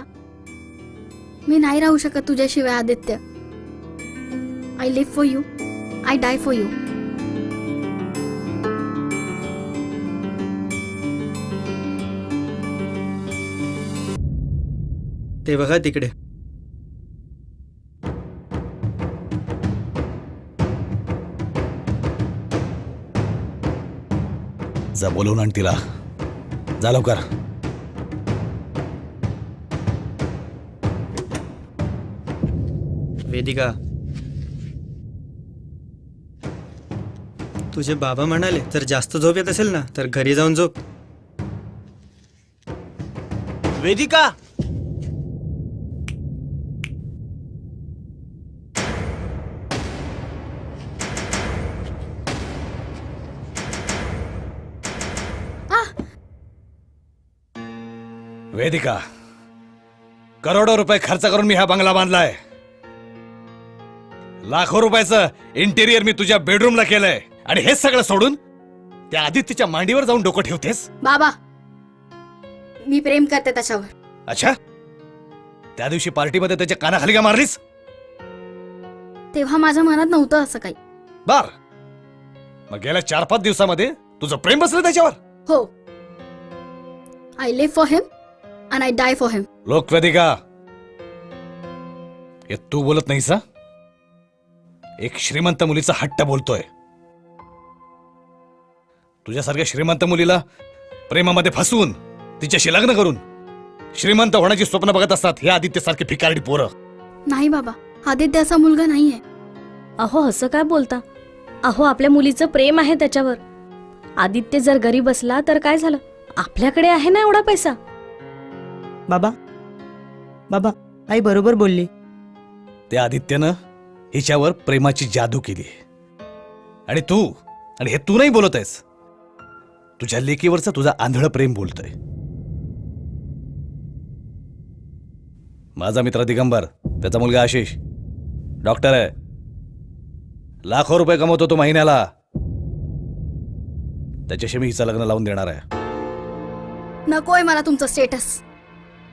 मी नाही राहू शकत तुझ्याशिवाय Aditya. I live for you, I die for you. ते बघा तिकडे. जा बोलवून आण तिला. जा लवकर. वेदिका, तुझे बाबा म्हणाले जर जास्त झोप येत असेल ना तर घरी जाऊन झोप. वेदिका. वेदिका, करोडो रुपये खर्च करून मी हा बंगला बांधलाय. लाखो रुपयाचं इंटेरियर मी तुझ्या बेडरूमला केलंय आणि हेच सगळं सोडून त्या आदित्यच्या मांडीवर जाऊन डोकं ठेवतेस. बाबा, मी प्रेम करते त्याच्यावर. अच्छा, त्या दिवशी पार्टीमध्ये त्याच्या कानाखाली का मारलीस. तेव्हा माझ्या मनात नव्हतं असं काही. बर, मग गेल्या 4-5 दिवसामध्ये तुझं प्रेम बसलं त्याच्यावर. हो, I live for him and I die for him. लोक वेदिका, हे तू बोलत नाहीस हा? एक श्रीमंत मुलीचा हट्ट बोलतोय. तुझ्यासारख्या श्रीमंत मुलीला प्रेमामध्ये फसवून तिच्याशी लग्न करून श्रीमंत होण्याची स्वप्न बघत असतात हे आदित्यसारखे भिकारडी पोरं. नाही बाबा, आदित्य असा मुलगा नाहीये. अहो असं काय बोलता. अहो आपल्या मुलीचं प्रेम आहे त्याच्यावर. आदित्य जर गरीब असला तर काय झालं, आपल्याकडे आहे ना एवढा पैसा. बाबा, बाबा, आई बरोबर बोलली. त्या आदित्यनं हिच्यावर प्रेमाची जादू केली आणि हे तू नाही बोलत आहेस. तुझ्या लेकीवरचं तुझा आंधळ प्रेम बोलतोय. माझा मित्र दिगंबर, त्याचा मुलगा आशिष डॉक्टर आहे. लाखो रुपये कमवतो तो महिन्याला. त्याच्याशी मी हिचं लग्न लावून देणार आहे. नकोय मला तुमचं स्टेटस.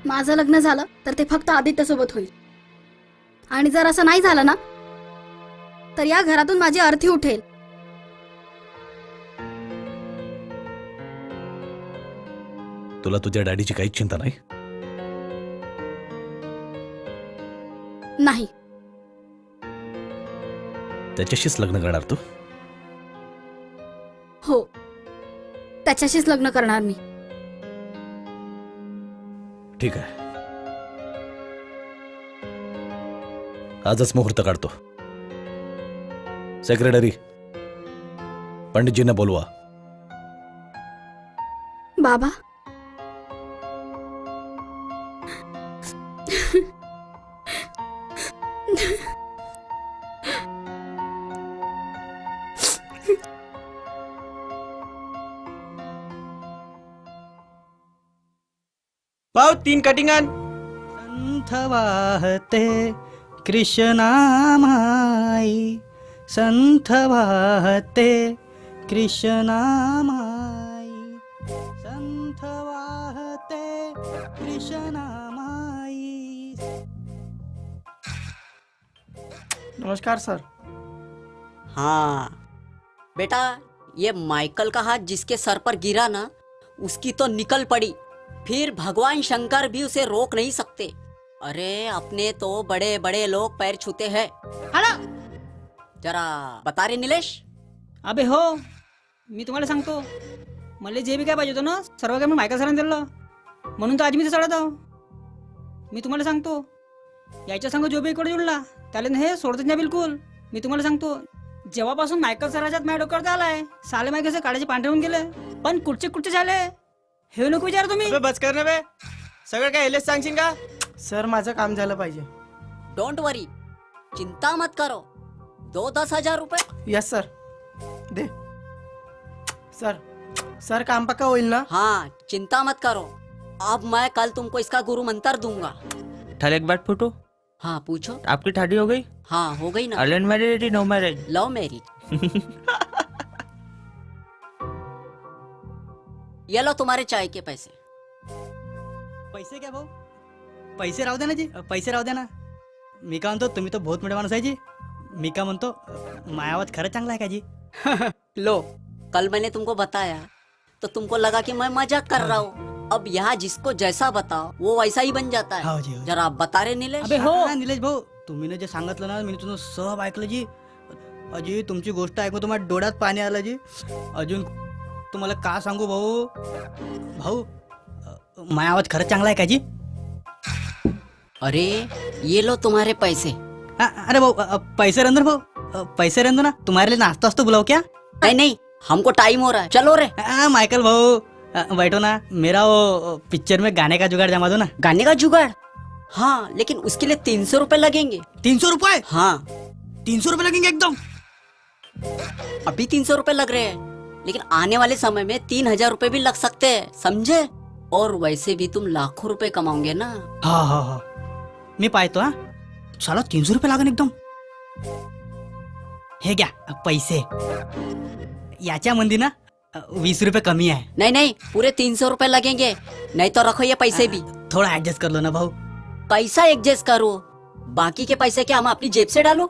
माझं लग्न झालं तर ते फक्त आदित्य सोबत होईल. आणि जर असं नाही झालं ना तर या घरातून माझी अर्थी उठेल. तुला तुझ्या डॅडीची काहीच चिंता नाही. नाही. त्याच्याशीच लग्न करणार तू. हो, त्याच्याशीच लग्न करणार मी. ठीक आहे, आजच मुहूर्त काढतो. सेक्रेटरी, पंडितजींना बोलवा. बाबा, पाव 3 कटिंग आण. संथ वाहते कृष्णा माई, संथ वाहते कृष्णा माई, संथ वाहते कृष्णा माई. नमस्कार सर. हाँ बेटा, ये माइकल का हाथ जिसके सर पर गिरा ना, उसकी तो निकल पड़ी. फिर भगवान शंकर भी उसे रोक नहीं सकते. अरे अपने तो बड़े बड़े लोग पैर छूते हैं. जरा बता रे निलेश. अबे हो, मी तुम्हाला सांगतो, मला जे बी काय पाहिजे होतं ना सर्व काय मी मायकल सरांनी दिलं. म्हणून तर आज मी ते चढत आहो. मी तुम्हाला सांगतो, याच्या संग जो बी इकडे जुळला त्याला हे सोडतच नाही बिलकुल. मी तुम्हाला सांगतो, जेव्हापासून मायकल सराजात माझ्या डोक्यावर आलाय साले मागे कसे काढायचे पांढरे होऊन गेले पण कुठचे कुठचे झाले हे नको विचार तुम्ही. अबे बस कर ना बे, सगळं काय हेलेच सांगशील का? सर माझं काम झालं पाहिजे. डोंट वरी, चिंता मत करो. 10,000 रुपये. यस सर, दे. सर सर काम पक्का होईल ना? हाँ, चिंता मत करो. अब मैं कल तुमको इसका गुरु मंत्र दूंगा. ठल एक बात पूछो, हाँ पूछो. आपकी शादी हो गई? हाँ हो गई ना. Arrange marriage no marriage? Love marriage. ये लो तुम्हारे चाय के पैसे. पैसे क्या भाऊ? पैसे राहू द्या ना जी, पैसे राहू द्या ना. मी का म्हणतो तुम्ही तर बहुत मोठे माणूस आहे जी. मी का म्हणतो मायावत खरं चांगला आहे का जी? लो, कल मैंने तुमको बताया तो तुमको लगा कि मैं मजाक कर रहा हूँ. अब यहाँ जिसको जैसा बताओ वो वैसा ही बन जाता हो है. जी, हो जी. जरा आप बता रहे नीलेश. अबे हो निलेश भाऊ, तुम्ही जे सांगितलं ना मी तुझं सब ऐकलं जी. अजी तुमची गोष्ट ऐकून तुम्हाला डोळ्यात पाणी आलं जी. अजून तुम्हाला का सांगू भाऊ, भाऊ मायावत खरं चांगला आहे का जी? अरे ये लो तुम्हारे पैसे. अरे भाऊ पैसे रंदो भाऊ, पैसे रंदो ना. तुम्हारे लिए नाश्ता वास्ता बुलाओ क्या? नहीं नहीं, हमको टाइम हो रहा है. चलो रे. माइकल भाऊ बैठो ना. मेरा वो पिक्चर में गाने का जुगाड़ जमा दो ना. गाने का जुगाड़? हाँ, लेकिन उसके लिए 300 रुपए लगेंगे. 300 रुपए? हाँ, 300 रुपए लगेंगे एकदम. अभी 300 रुपए लग रहे हैं, लेकिन आने वाले समय में 3,000 रुपए भी लग सकते हैं, समझे? और वैसे भी तुम लाखों रुपए कमाओगे ना. हाँ हाँ हाँ, मी पाहतो. हा साला 300 रुपये लागन एकदम. हे घ्या पैसे. याच्या मंदी ना 20 रुपये कमी आहे. नहीं नहीं, पूरे 300 रुपए लगेंगे. नहीं तो रखो ये पैसे भी. थोड़ा एडजस्ट कर लो ना भाऊ. पैसा एडजस्ट करो, बाकी के पैसे क्या हम अपनी जेब से डालो?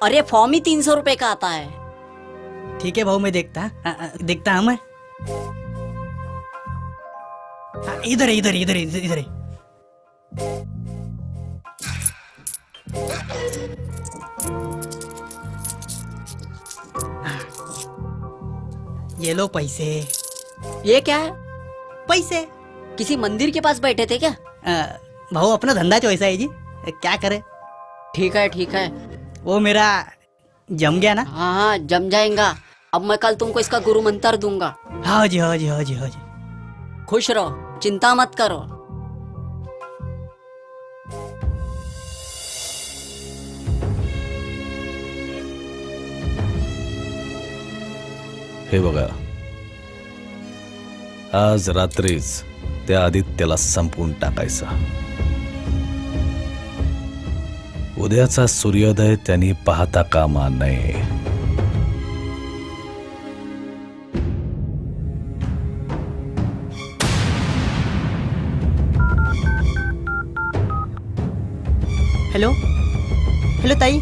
अरे फॉर्म ही 300 रुपए का आता है. ठीक है भाऊ, मैं देखता हूँ मैं. इधर है, इधर है, इधर है, इधर है. ये लो पैसे. ये क्या है? पैसे किसी मंदिर के पास बैठे थे क्या? भाऊ अपना धंधा वैसा है जी, क्या करे. ठीक है ठीक है. वो मेरा जम गया ना. हाँ हाँ, जम जाएगा. अब मैं कल तुमको इसका गुरु मंत्र दूंगा. हाँ जी, हाँ जी, हाँ जी, हाँ जी. खुश रहो, चिंता मत करो. हे बघा, आज रात्रीच त्या आदित्यला संपवून टाकायचा. उद्याचा सूर्योदय त्यांनी पाहता कामा नये. हॅलो हॅलो ताई.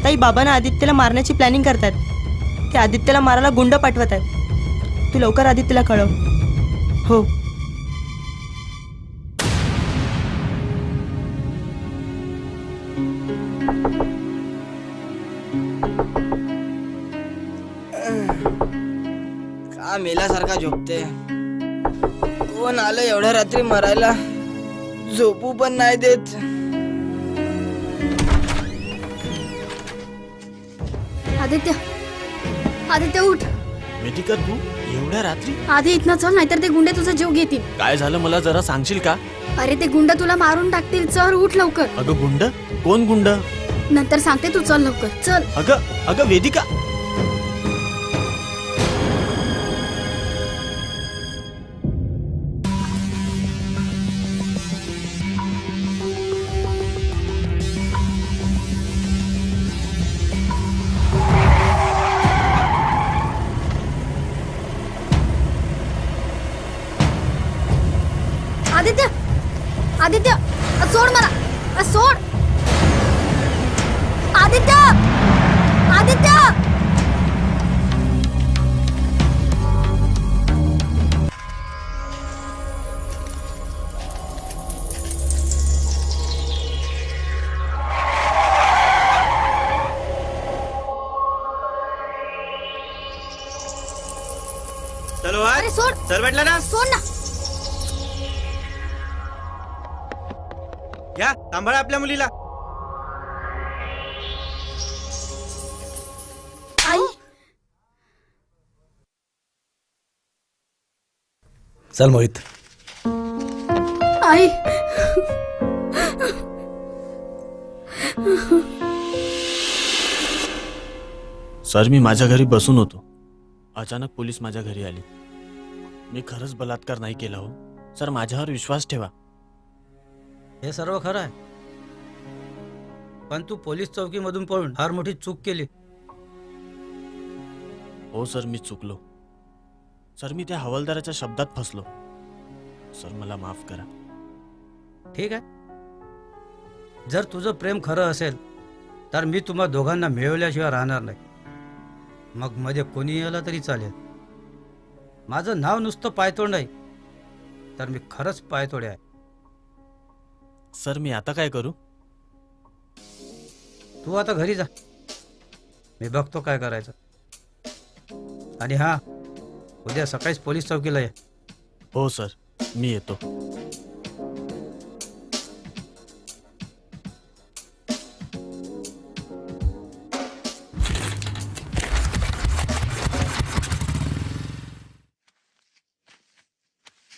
ताई, बाबांना आदित्यला मारण्याची प्लॅनिंग करतात. ते आदित्यला मारायला गुंड पाठवत आहेत. तू लवकर आदित्यला कळव. हो. का मेल्यासारखा झोपते. कोण आलं एवढ्या रात्री मरायला? झोपू पण नाही देत. आदित्य, आदित्य उठ. वेदिका तू एवढ्या रात्री? आधी इथनं चल, नाहीतर ते गुंडे तुझा जीव घेतील. काय झालं मला जरा सांगशील का? अरे ते गुंड तुला मारून टाकतील. चल उठ लवकर. अगं गुंड? कोण गुंड? नंतर सांगते, तू चल लवकर. चल. अगं वेदिका. आदित्य, आदित्य सोड मला. सोड. आदित्य, आदित्य. चलो आज. अरे सोड. चल भेटला ना. सोड ना. घ्या, सांभाळा आपल्या मुलीला. चल मोहित. आई सर मी माझ्या घरी बसून होतो, अचानक पोलीस माझ्या घरी आले. मी खरंच बलात्कार नाही केला हो सर, माझ्यावर विश्वास ठेवा. हे सर्व खरं आहे, पण तू पोलीस चौकीमधून पळून फार मोठी चूक केली. हो सर मी चुकलो. सर मी त्या हवालदाराच्या शब्दात फसलो. सर मला माफ करा. ठीक आहे, जर तुझं प्रेम खरं असेल तर मी तुम्हा दोघांना मिळवल्याशिवाय राहणार नाही. मग मध्ये कोणी आलं तरी चालेल. माझं नाव नुसतं पायतोड नाही, तर मी खरंच पायतोडे आहे. सर मी आता काय करू? तू आता घरी जा, मी बघतो काय करायचं. आणि हा, उद्या सकाळीच पोलीस चौकीला ये. हो सर मी येतो.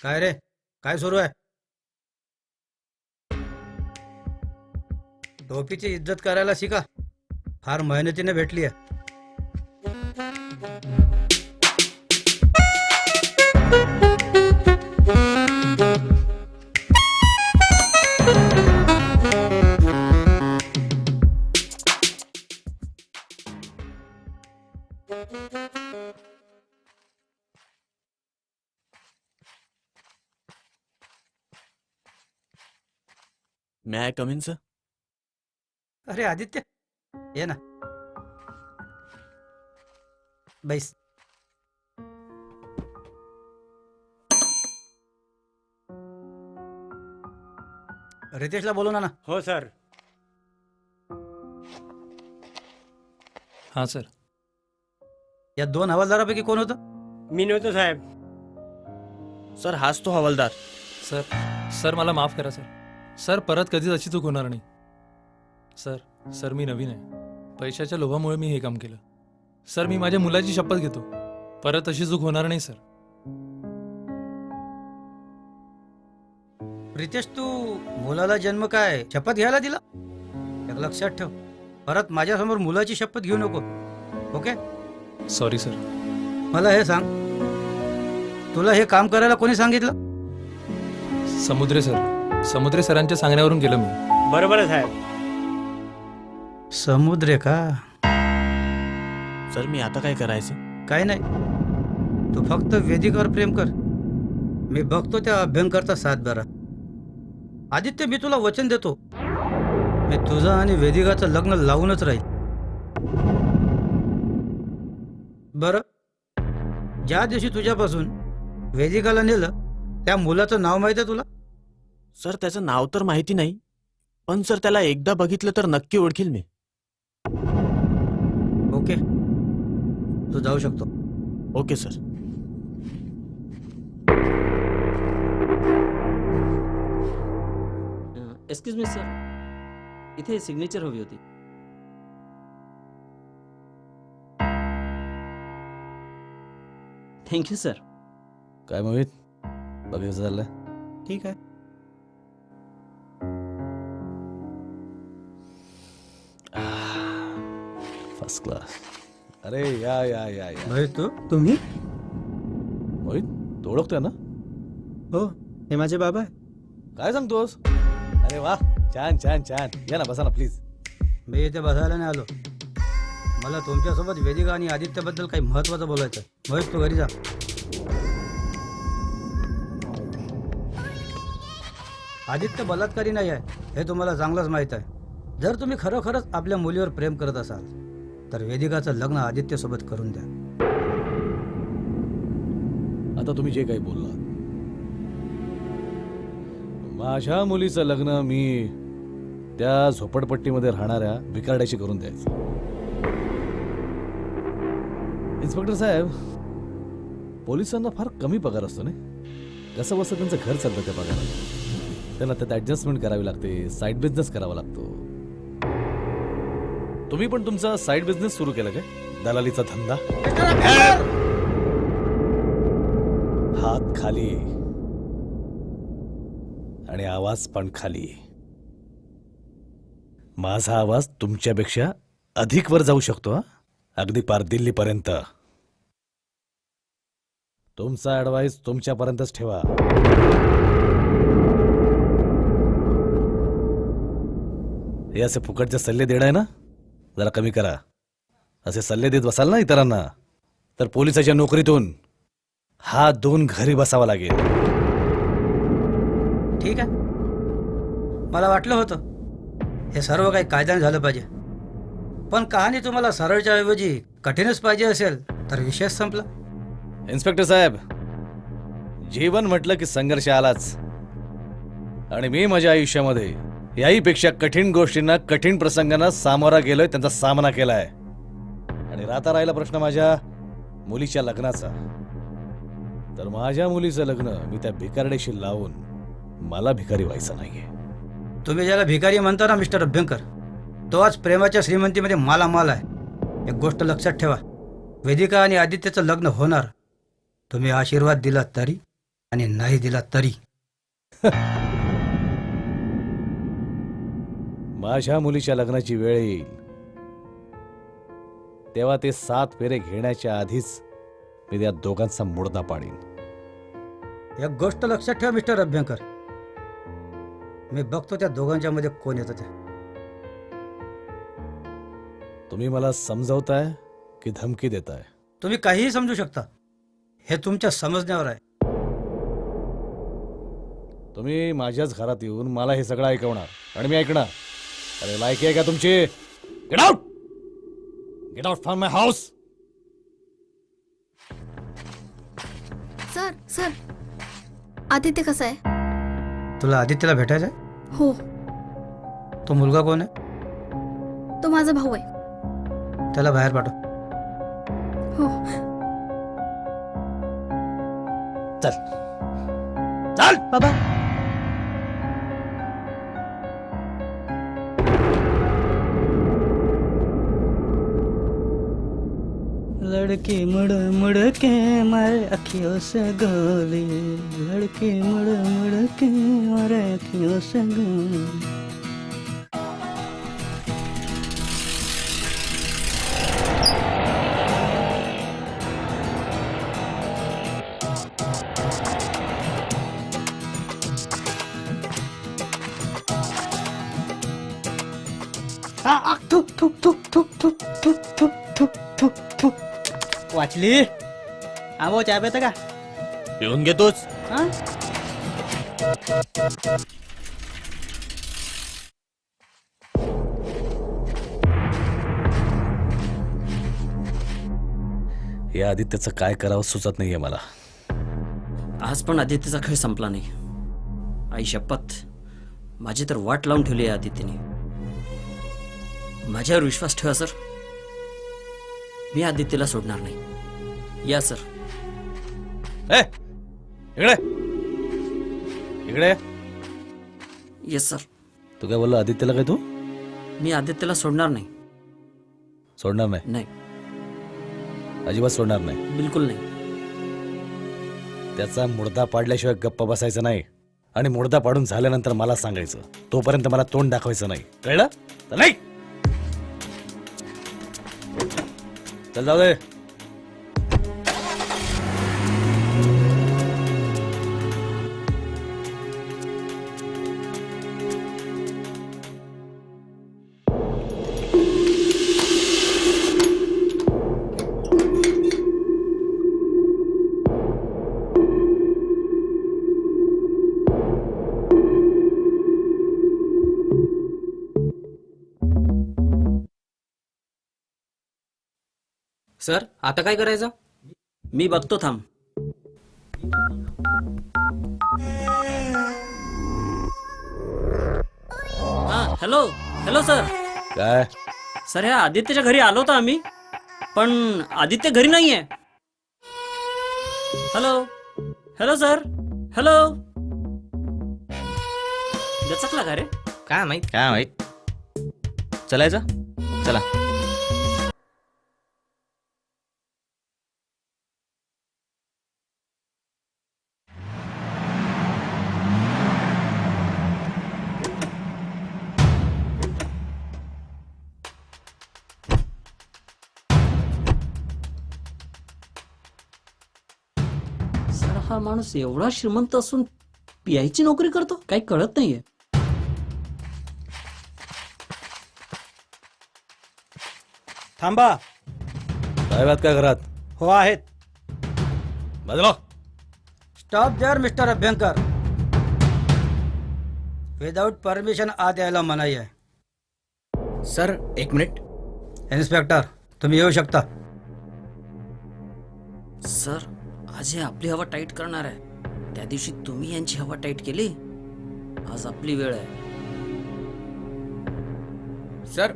काय रे, काय सुरू आहे? टोपीची इज्जत करायला शिका, फार मेहनतीने भेटली आहे. मे आय कम इन सर? अरे आदित्य, ये ना, बैस. रितेशला बोलू ना. हो सर. हां सर. या दोन हवालदारापैकी कोण होतं? मी नव्हतो साहेब. सर हाच तो हवालदार. सर सर मला माफ करा सर. सर परत कधीच अशी चूक होणार नाही. सर मी नवीन आहे, पैशाच्या लोभामुळे मी हे काम केलं. सर मी माझ्या मुलाची शपथ घेतो, परत अशी चूक होणार नाही सर. रितेश, तू मुलाला जन्म काय शपथ घ्यायला दिला? एक लक्षात ठेव, परत माझ्यासमोर मुलाची शपथ घेऊ नको. ओके? Sorry sir. मला हे सांग, तुला हे काम करायला कोणी सांगितलं? समुद्रे सरांच्या सांगण्यावरून केलं मी. बरोबर आहे साहेब. समुद्र का? सर मी आता काय करायचं? काय नाही, तू फक्त वेदिकावर प्रेम कर. मी बघतो त्या अभ्यंकरचा सातबारा. आदित्य, मी तुला वचन देतो, मी तुझं आणि वेदिकाचं लग्न लावूनच राहील. बरं, ज्या दिवशी तुझ्यापासून वेदिकाला नेलं त्या मुलाचं नाव माहिती आहे तुला? सर त्याचं नाव तर माहिती नाही, पण सर त्याला एकदा बघितलं तर नक्की ओळखील मी. ओके, तू जाऊ शकतो. Okay sir. Excuse me sir, इथे सिग्नेचर हवी होती. Thank you sir. काय मोहित, बघायचं झालं? ठीक आहे. First class. अरे या या या या. भाई तुम्ही? मोहित, तू ओळखतोय ना? हो, हे माझे बाबा आहे. काय सांगतोस? अरे वा, छान छान छान. या ना, बसा ना प्लीज. मी इथे बसायला नाही आलो, मला तुमच्यासोबत वेदिका आणि आदित्यबद्दल काही महत्वाचं बोलायचं. भाई तू घरी जा. आदित्य बलात्कारी नाही आहे हे तुम्हाला चांगलंच माहीत आहे. जर तुम्ही खरोखरच आपल्या मुलीवर प्रेम करत असाल तर वेदिकाचं लग्न आदित्यसोबत करून द्या. आता तुम्ही जे काही बोललात, माझ्या मुलीचं लग्न मी त्या झोपडपट्टीमध्ये राहणाऱ्या भिकारड्याशी करून द्यायचं. इन्स्पेक्टर साहेब, पोलिसांना फार कमी पगार असतो नाही? कसं बसं त्यांचं घर चालतं त्या पगाराला. त्यांना त्यात ऍडजस्टमेंट करावी लागते, साईड बिझनेस करावा लागतो. तुम्ही पण तुमचा साईड बिझनेस सुरू केला काय? दलालीचा धंदा? हात खाली. आणि आवाज पण खाली. माझा आवाज तुमच्यापेक्षा अधिक वर जाऊ शकतो, अगदी पार दिल्लीपर्यंत. तुमचा ऍडवाइस तुमच्यापर्यंतच ठेवा. हे असे फुकटचे सल्ले देणं आहे ना, जरा कमी करा. असे सल्ले देत बसाल ना इतरांना तर पोलिसाच्या नोकरीतून हात धुवून घरी बसावा लागेल. ठीक आहे, मला वाटलं होतं हे सर्व काही कायद्याने झालं पाहिजे, पण कहाणी तुम्हाला सरळच्या ऐवजी कठीणच पाहिजे असेल तर विषय संपला. इन्स्पेक्टर साहेब, जीवन म्हटलं की संघर्ष आलाच, आणि मी माझ्या आयुष्यामध्ये याहीपेक्षा कठीण गोष्टींना, कठीण प्रसंगांना सामोरा गेलोय, त्यांचा सामना केलाय. आणि राहिला प्रश्न माझ्या मुलीच्या लग्नाचा, तर माझ्या मुलीचं लग्न मी त्या भिकारड्याशी लावून मला भिकारी व्हायचं नाहीये. तुम्ही ज्याला भिकारी म्हणता ना मिस्टर अभ्यंकर, तो आज प्रेमाच्या श्रीमंतीमध्ये मालामाल आहे. एक गोष्ट लक्षात ठेवा, वेदिका आणि आदित्यचं लग्न होणार. तुम्ही आशीर्वाद दिला तरी आणि नाही दिला तरी. माझ्या मुलीच्या लग्नाची वेळ येईल तेव्हा ते 7 फेरे घेण्याच्या आधीच मी त्या दोघांचा मुडदा पाडीन. एक गोष्ट लक्षात ठेवा मिस्टर अभ्यंकर, मी बघतो त्या दोघांच्या मध्ये कोण येतं ते. तुम्ही मला समजवताय की धमकी देताय? तुम्ही काहीही समजू शकता, हे तुमच्या समजण्यावर आहे. तुम्ही माझ्याच घरात येऊन मला हे सगळं ऐकवणार आणि मी ऐकणार? अरे लायकी आहे का तुमची? Get out, get out from my house. Sir sir, Aditya कसा आहे? तुला आदित्यला भेटायचं आहे? हो, तो मुलगा कोण आहे? तो माझा भाऊ आहे. त्याला बाहेर पाठव. हो. चल चल बाबा, लड़की मुड़ मुड़ के मारे अखियों से गोली, लड़की मुड़ मुड़ के मारे अखियों से गोली. वाचली. आबो चहा पेता का? पिऊन घेतोच. हा? या आदित्यचं काय करावं सुचत नाहीये मला. आज पण आदित्यचा खेळ संपला नाही. आई शपथ, माझी तर वाट लावून ठेवली आहे आदित्यने. माझ्यावर विश्वास ठेवा सर, मी आदित्यला सोडणार नाही. या सर. ए इकडे इकडे. Yes sir. तू काय बोलला आदित्यला? काय तू? मी आदित्यला सोडणार नाही. सोडणार नाही? नाही, अजिबात सोडणार नाही. बिलकुल नाही. त्याचा मुडदा पाडल्याशिवाय गप्प बसायचं नाही, आणि मुडदा पाडून झाल्यानंतर मला सांगायचं. तोपर्यंत मला तोंड दाखवायचं नाही, कळलं? तर नाही. चल जाऊ दे. सर, आता काय करायचं? मी बघतो, थांब. हा, हॅलो हॅलो सर. काय? सर, ह्या आदित्यच्या घरी आलो होतो आम्ही, पण आदित्य घरी नाहीये. Hello hello sir, hello. दचकला का रे? काय माहित. चलायचं? चला. सर हा माणूस एवढा श्रीमंत असून पीआयची नोकरी करतो, काही कळत नाहीये. थांबा. साहेब आहेत का घरात? हो आहेत. बदलो. Stop there mister Abhyankar. Without permission आत यायला मनाई आहे. सर एक मिनिट. इन्स्पेक्टर तुम्ही येऊ शकता. सर आज हे आपली हवा टाईट करणार आहे. त्या दिवशी तुम्ही यांची हवा टाईट केली. आज आपली वेळ आहे. सर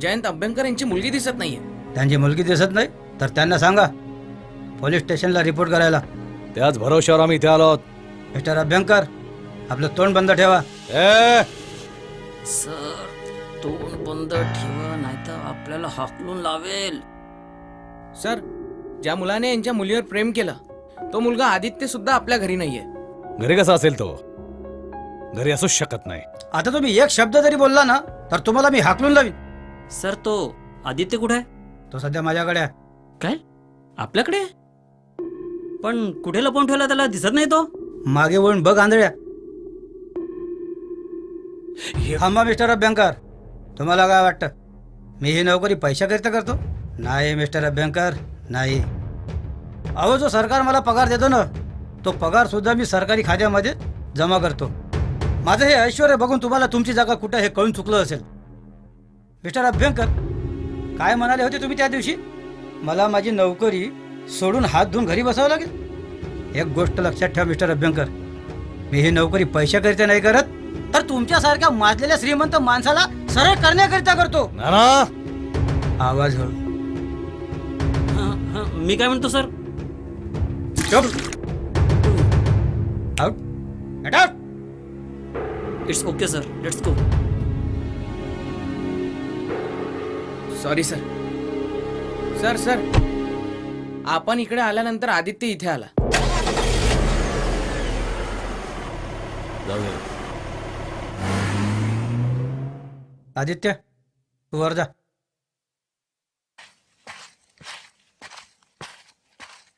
जयंत अभ्यंकर यांची मुलगी दिसत नाहीये. त्यांची मुलगी दिसत नाही तर त्यांना सांगा पोलीस स्टेशनला रिपोर्ट करायला. त्याच भरोश्यावर आम्ही इथे आलो आहोत. मिस्टर अभ्यंकर आपलं तोंड बंद ठेवा. सर तोंड बंद ठेवा नाहीतर आपल्याला हाकलून लावेल. सर ज्या मुलाने यांच्या मुलीवर प्रेम केलं तो मुलगा आदित्य सुद्धा आपल्या घरी नाहीये. घरी कसा असेल तो? घरी असूच शकत नाही. आता तुम्ही एक शब्द जरी बोलला ना तर तुम्हाला मी हाकलून लावीन. सर तो आदित्य कुठे आहे? तो सध्या माझ्याकडे आहे. काय आपल्याकडे? पण कुठे लपवून ठेवला त्याला दिसत नाही तो. मागे वळून बघ आंधळ्या. थांबा मिस्टर अभ्यंकर. तुम्हाला काय वाटतं मी ही नोकरी पैशाकरिता करतो? नाही मिस्टर अभ्यंकर नाही. अहो जो सरकार मला पगार देतो ना तो पगार सुद्धा मी सरकारी खात्यामध्ये जमा करतो. माझं हे ऐश्वर्य बघून तुम्हाला तुमची जागा कुठं हे कळून चुकलं असेल. मिस्टर अभ्यंकर काय म्हणाले होते तुम्ही त्या दिवशी? मला माझी नोकरी सोडून हात धुवून घरी बसावं लागेल. एक गोष्ट लक्षात ठेवा मिस्टर अभ्यंकर, मी ही नोकरी पैशाकरिता नाही करत तर तुमच्यासारख्या माजलेल्या श्रीमंत माणसाला सरळ करण्याकरिता करतो. आवाज हळू. मी काय म्हणतो sir? Out. Get out. It's okay sir, let's go. Sorry sir. Sir sir आपण इकडे आल्यानंतर आदित्य इथे आला. जाऊ दे. आदित्य तू वर जा.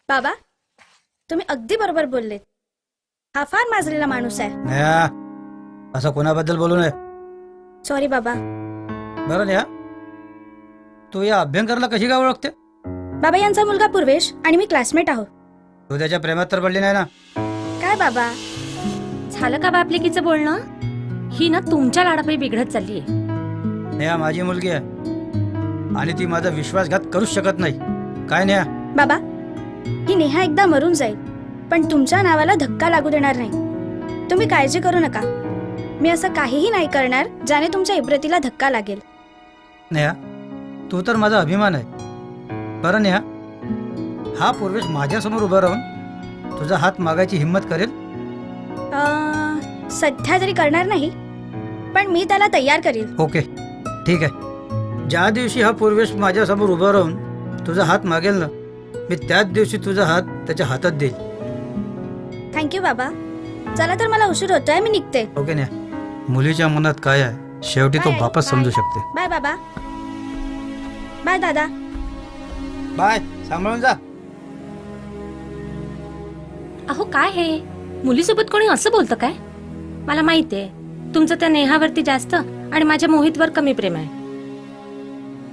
बाबा तुम्ही अगदी बरोबर बोललेत. हा फार माजलेला माणूस आहे. नेहा असं कोणाबद्दल बोलू नये. सॉरी बाबा. बरं नेहा तू या अभ्यंकरला कशी काय ओळखते? बाबा यांचा मुलगा पूर्वेश आणि मी क्लासमेट आहोत. तू त्याच्या प्रेमात तर पडली नाही ना? काय बाबा? झालं का बापलेकीचं बोलणं? ही ना तुमच्या लाडापायी बिघडत चाललीये. नेहा माझी मुलगी आहे आणि ती माझा विश्वासघात करूच शकत नाही. काय नेहा? बाबा ही नेहा एकदा मरून जाईल पण तुमच्या नावाला धक्का लागू देणार नाही. तुम्ही काळजी करू नका. मी असं काहीही नाही करणार ज्याने तुमच्या इब्रतीला धक्का लागेल. नेहा तू तर माझा अभिमान आहे. बरं नेहा हा पूर्वेश माझ्यासमोर उभा राहून तुझा हात मागायची हिंमत करेल? सध्या तरी करणार नाही पण मी त्याला तयार करेल. ओके ठीक आहे. ज्या दिवशी हा पूर्वेश माझ्यासमोर उभा राहून तुझा हात मागेल ना मी त्याच दिवशी तुझा हात त्याच्या हातात देईल. थँक्यू बाबा. चला तर मला उशीर होतोय मी निघते. ओके नेहा मुलीच्या मनात काय आहे शेवटी तो बाय, बापच बाय. समजू शकते. बाय बाबा. बाय दादा. बाय. सांभाळून जा. अहो काय हे मुलीसोबत कोणी असं बोलतं काय? मला माहितीये तुमचं त्या नेहावरती जास्त आणि माझ्या मोहितवर कमी प्रेम आहे.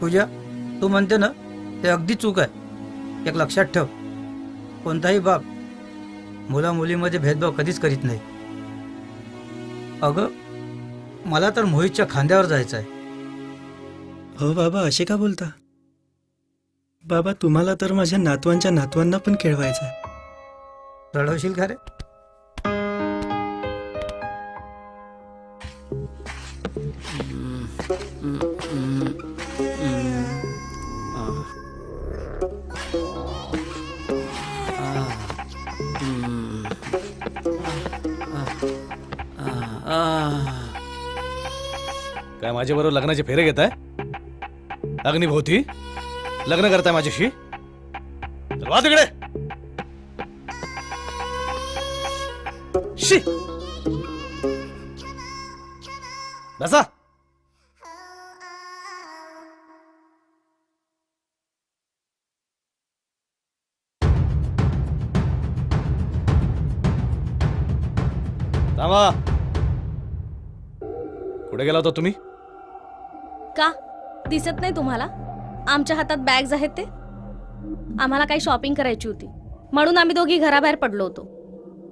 पूजा तू म्हणते ना ते अगदी चूक आहे. एक लक्षात ठेव कोणताही बाप मुला मुलीमध्ये भेदभाव कधीच करीत नाही. अगं मला तर मोहितच्या खांद्यावर जायचं आहे. हो बाबा असे का बोलता? बाबा तुम्हाला तर माझ्या नातवांच्या नातवांना पण खेळवायचं आहे. रडवशील का रे? काय माझ्या बरोबर लग्नाचे फेरे घेताय? अग्निभोवती लग्न करताय माझ्याशी? चल वा तिकडे. शी बसा. थांबा. कुठे गेला होता तुम्ही? का दिसत नाही तुम्हाला आमच्या हातात बॅग्स आहेत ते? आम्हाला काही शॉपिंग करायची होती म्हणून आम्ही दोघी घराबाहेर पडलो होतो.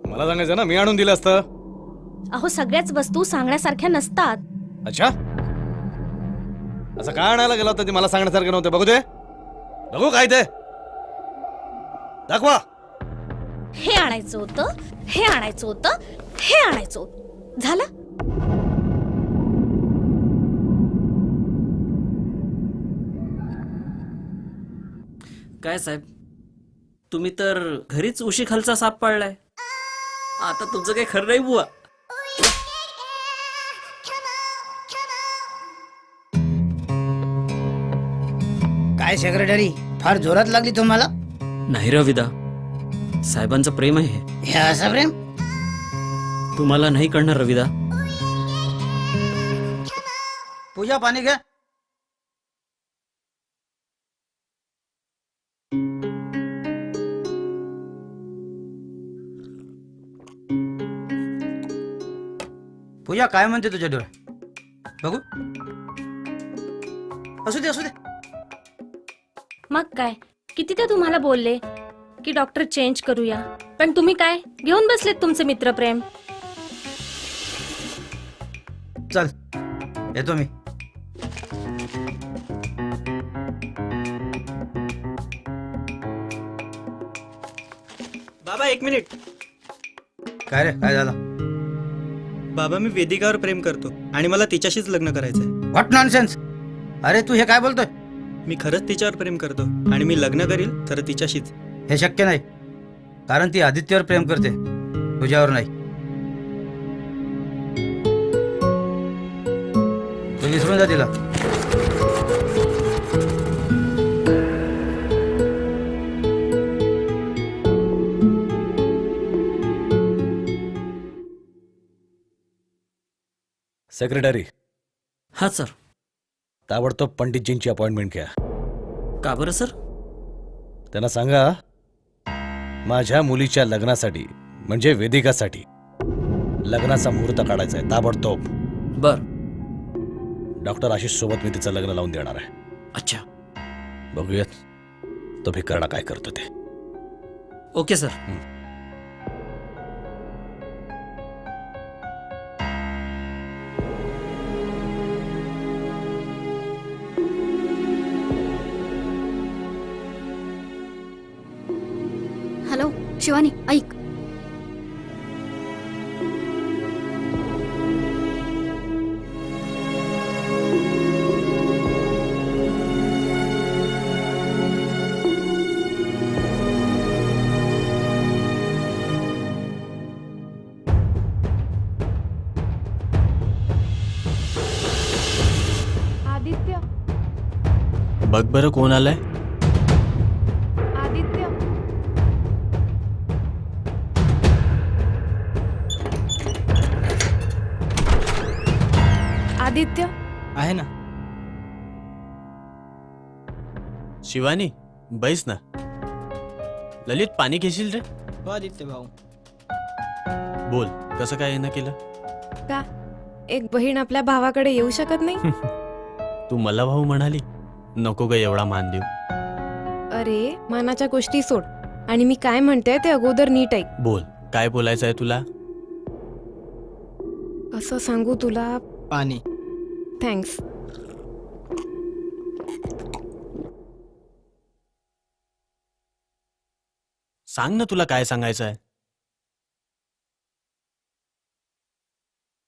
मला सांगायचं ना, मी आणून दिलं असतं. अहो सगळ्याच वस्तू सांगण्यासारख्या नसतात. अच्छा, असं काय आणायला गेला होता ते मला सांगण्यासारखं नव्हतं. बघू दे, बघू काय ते दाखवा. हे आणायचं होतं, हे आणायचं होतं, हे आणायचं होतं. झालं. काय साहेब, तुम्ही तर घरीच उशी खालचा साप पाळलाय. आता तुमचं काही खरं नाही बुवा. काय सेक्रेटरी, फार जोरात लागली तुम्हाला? नाही रविदा, साहेबांचं प्रेम आहे हे. हे असं प्रेम? तुम्हाला नाही कळणार रविदा. पूजा, पाणी घ्या. पूजा, काय म्हणते तुझ्या डोळ्यात? बघू. असू दे, असू दे. मग काय, किती ते तुम्हाला बोलले की डॉक्टर चेंज करूया, पण तुम्ही काय घेऊन बसलेत तुमचे मित्रप्रेम. चल, येतो मी. बाबा 1 मिनिट. काय रे, काय झालं? बाबा, मी वेदिकावर प्रेम करतो आणि मला तिच्याशीच लग्न करायचंय. What nonsense! अरे तू हे काय बोलतोय? मी खरंच तिच्यावर प्रेम करतो आणि मी लग्न करील तर तिच्याशीच. हे शक्य नाही, कारण ती आदित्यवर प्रेम करते, तुझ्यावर नाही. तू विसरून जा तिला. सेक्रेटरी, हा सर. ताबडतोब पंडितजींची अपॉइंटमेंट घ्या. का बरं सर? त्यांना सांगा माझ्या मुलीच्या लग्नासाठी म्हणजे वेदिकासाठी लग्नाचा मुहूर्त काढायचा आहे ताबडतोब. बर. डॉक्टर आशिष सोबत मी तिचं लग्न लावून देणार आहे. अच्छा. बघूयात तो भिकारडा काय करतो ते. Okay sir. हॅलो शिवानी, ऐक. आदित्य, बघ बरं कोण आलंय. आदित्य. आदित्य. आहे ना. शिवानी, बैस ना. ललित, पाणी घेशील रे? हो आदित्य भाऊ. बोल, कसं काय येणं केलं? का एक बहीण आपल्या भावाकडे येऊ शकत नाही? तू मला भाऊ म्हणाली, नको ग एवढा मान देऊ. अरे मानाच्या गोष्टी सोड आणि मी काय म्हणते ते अगोदर नीट ऐक. बोल, काय बोलायचं आहे तुला? असं सांगू तुला. पाणी. थँक्स. सांग ना, तुला काय सांगायचं आहे?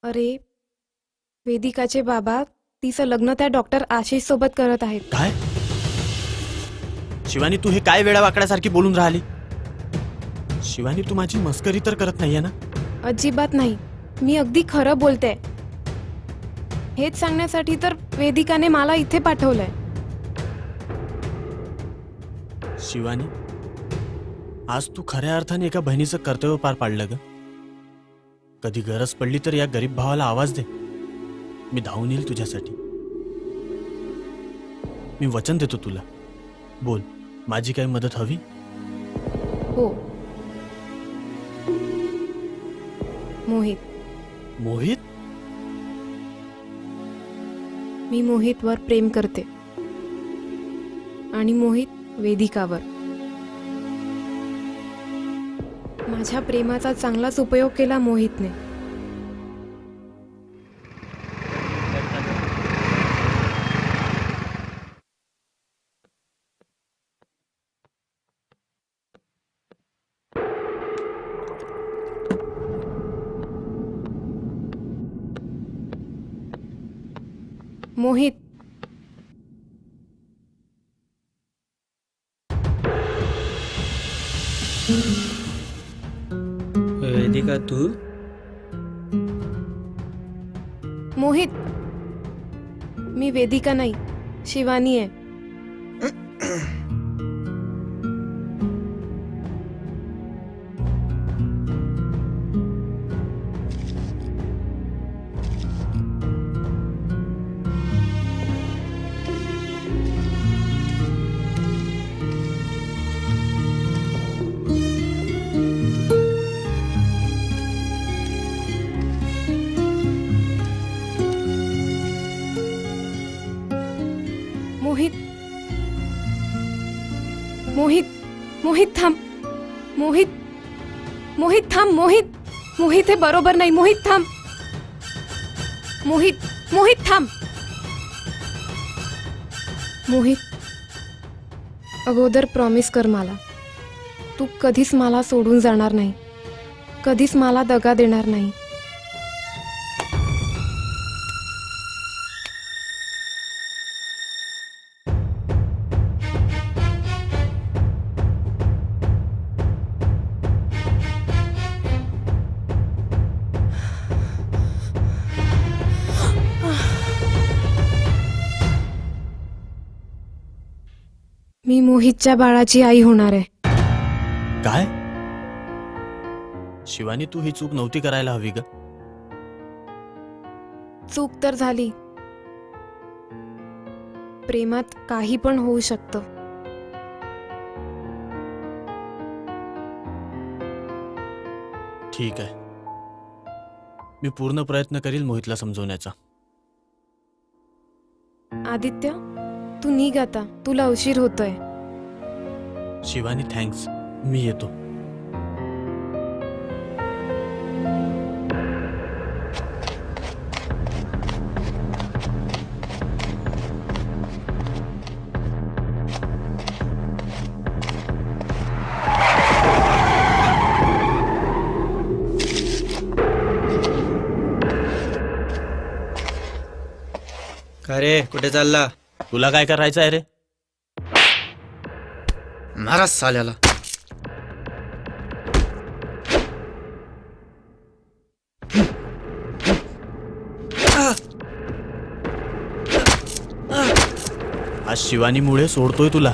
अरे वेदिकाचे बाबा तिचं लग्न त्या डॉक्टर आशिष सोबत करत आहेत. काय? शिवानी, तू हे काय वेडावाकड्यासारखी बोलून राहिली? शिवानी, तू माझी मस्करी तर करत नाहीये ना? अजिबात नाही, मी अगदी खरं बोलते. हेच सांगण्यासाठी तर वेदिकाने मला इथे पाठवलंय. शिवानी, आज तू खऱ्या अर्थाने एका बहिणीचं कर्तव्य पार पाडलं ग. कधी गरज पडली तर या गरीब भावाला आवाज दे, मी धावून येईल तुझ्यासाठी. मी वचन देतो तुला. बोल, माझी काही मदत हवी? हो मोहित, मोहित? मी मोहितवर प्रेम करते आणि मोहित वेदिकावर. माझ्या प्रेमाचा चांगलाच उपयोग केला मोहितने. मोहित, वेदिका तू? मोहित, मी वेदिका नाही, शिवानी आहे. मोहित, मोहित, मोहित थांब. मोहित, मोहित थांब. मोहित, मोहित हे बरोबर नाही. मोहित थांब. मोहित, मोहित थांब. मोहित, अगोदर प्रॉमिस कर मला, तू कधीच मला सोडून जाणार नाही, कधीच मला दगा देणार नाही. मी मोहितच्या बाळाची आई होणार आहे. काय? शिवानी, तू ही चूक नव्हती करायला हवी ग. चूक तर झाली. प्रेमात काही पण होऊ शकतं. ठीक आहे, मी पूर्ण प्रयत्न करील मोहितला समजवण्याचा. आदित्य, तू निघ आता, तुला उशीर होतोय. शिवानी, थँक्स. मी येतो. का रे, कुठे चालला? तुला काय करायचं आहे रे? महाराज साल्याला. आज शिवानीमुळे सोडतोय तुला.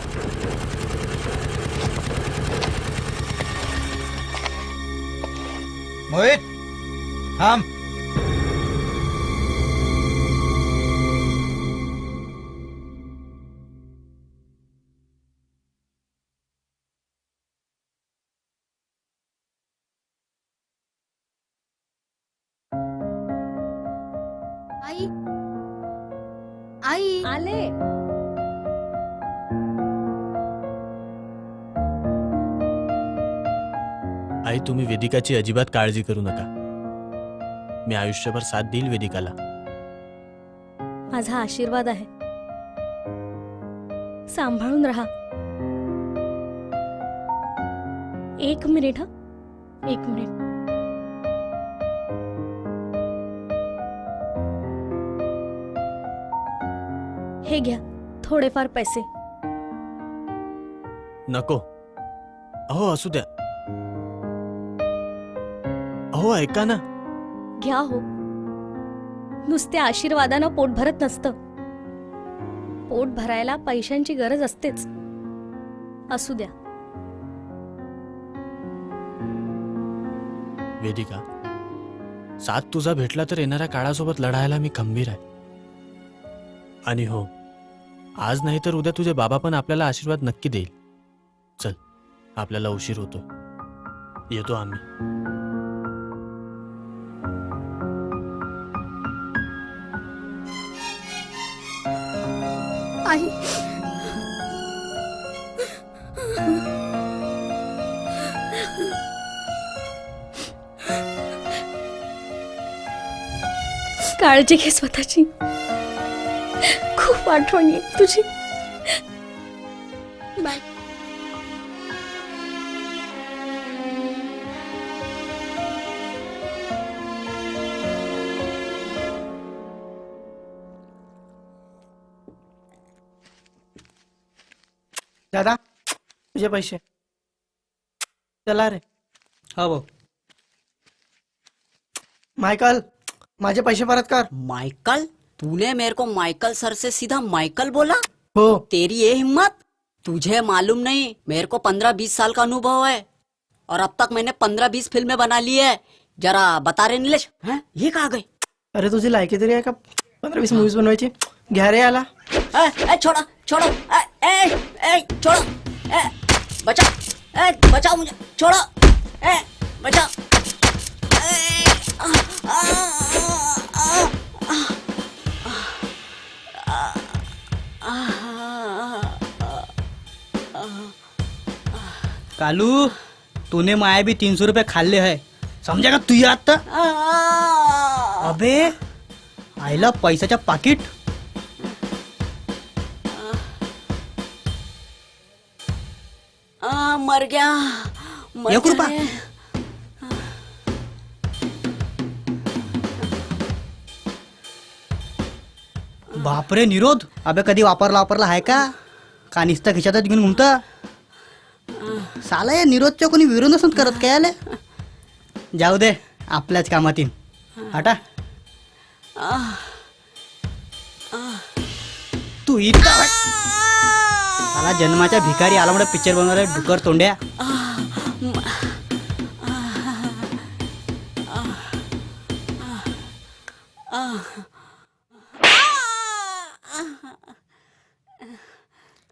मोहित थांब. आई, आई, आले. आई, तुम्ही वेदिकाची अजिबात काळजी करू नका. मी आयुष्यभर साथ देईल वेदिकाला. माझा आशीर्वाद आहे. सांभाळून राहा. एक मिनिट हा, एक मिनिट. हे घ्या थोडेफार पैसे. नको. अहो, असू द्या. अहो, ऐका ना. घ्या हो. नुसत्या आशीर्वादानं पोट भरत नसतं. पोट भरायला पैशांची गरज असतेच. असू द्या. वेदिका, साथ तुझा भेटला तर येणाऱ्या काळासोबत लढायला मी खंबीर आहे. आणि हो, आज नाही तर उद्या तुझे बाबा पण आपल्याला आशीर्वाद नक्की देईल. चल, आपल्याला उशीर होतो. येतो आम्ही. आई काळजी घे स्वतःची. खूप आठवण येईल तुझी. बाय. दादा तुझे पैसे. चला रे. हा भाऊ. मायकल माझे पैसे परत कर. माइकल, तूने मेरे को माइकल सर से सीधा माइकल बोला? हो. तेरी ये हिम्मत? तुझे मालूम नहीं, मेरे को 15-20 साल का अनुभव है और अब तक मैंने 15-20 फिल्में बना ली है. जरा बता रे नीलेश, हैं? ये कहाँ गए? अरे तुझी लायकी तरी आहे का 15-20 मूवीज बनवायची? घ्या रे याला. छोड़ो छोड़ो, छोड़ो, बचा, बचाओ मुझे, छोड़ो, बचाओ. कालू तूने माया भी 300 रुपये खाल्ले है, समझा का तू ये आता. अबे आईला पैशाच्या पाकिट. मर गया, मर 1 रुपया. गया रे. बापरे निरोध. अबे कधी वापरला आहे का निस्ता खिशातच घेऊन घुमता. साला या निरोधच्या कोणी विरोध नसत करत काय आले. जाऊ दे आपल्याच कामात येईन. हटा. तू इतका साला जन्माच्या भिकारी आला म्हणून पिक्चर बनवला डुकर तोंड्या.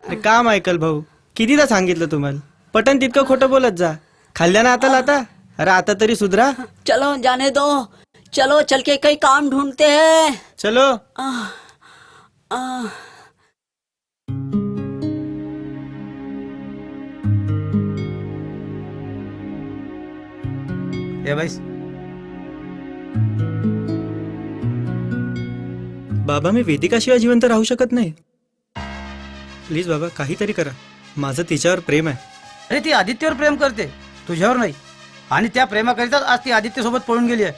अरे का मायकल भाऊ, कितीदा सांगितलं तुम्हाला, पटन तितकं खोटं बोलत जा. खाल्ल्याना आता. अरे आता तरी सुधरा. चलो जाने दो, चलो चल के कई काम ढूंढते हैं. चलो. ए बाईस, बाबा मी वेदिकाशिवाय जिवंत राहू शकत नाही. प्लीज बाबा काहीतरी करा. माझं तिच्यावर प्रेम आहे. अरे ती आदित्यवर प्रेम करते, तुझ्यावर नाही. आणि त्या प्रेमाकरिताच आज ती आदित्य सोबत पळून गेली आहे.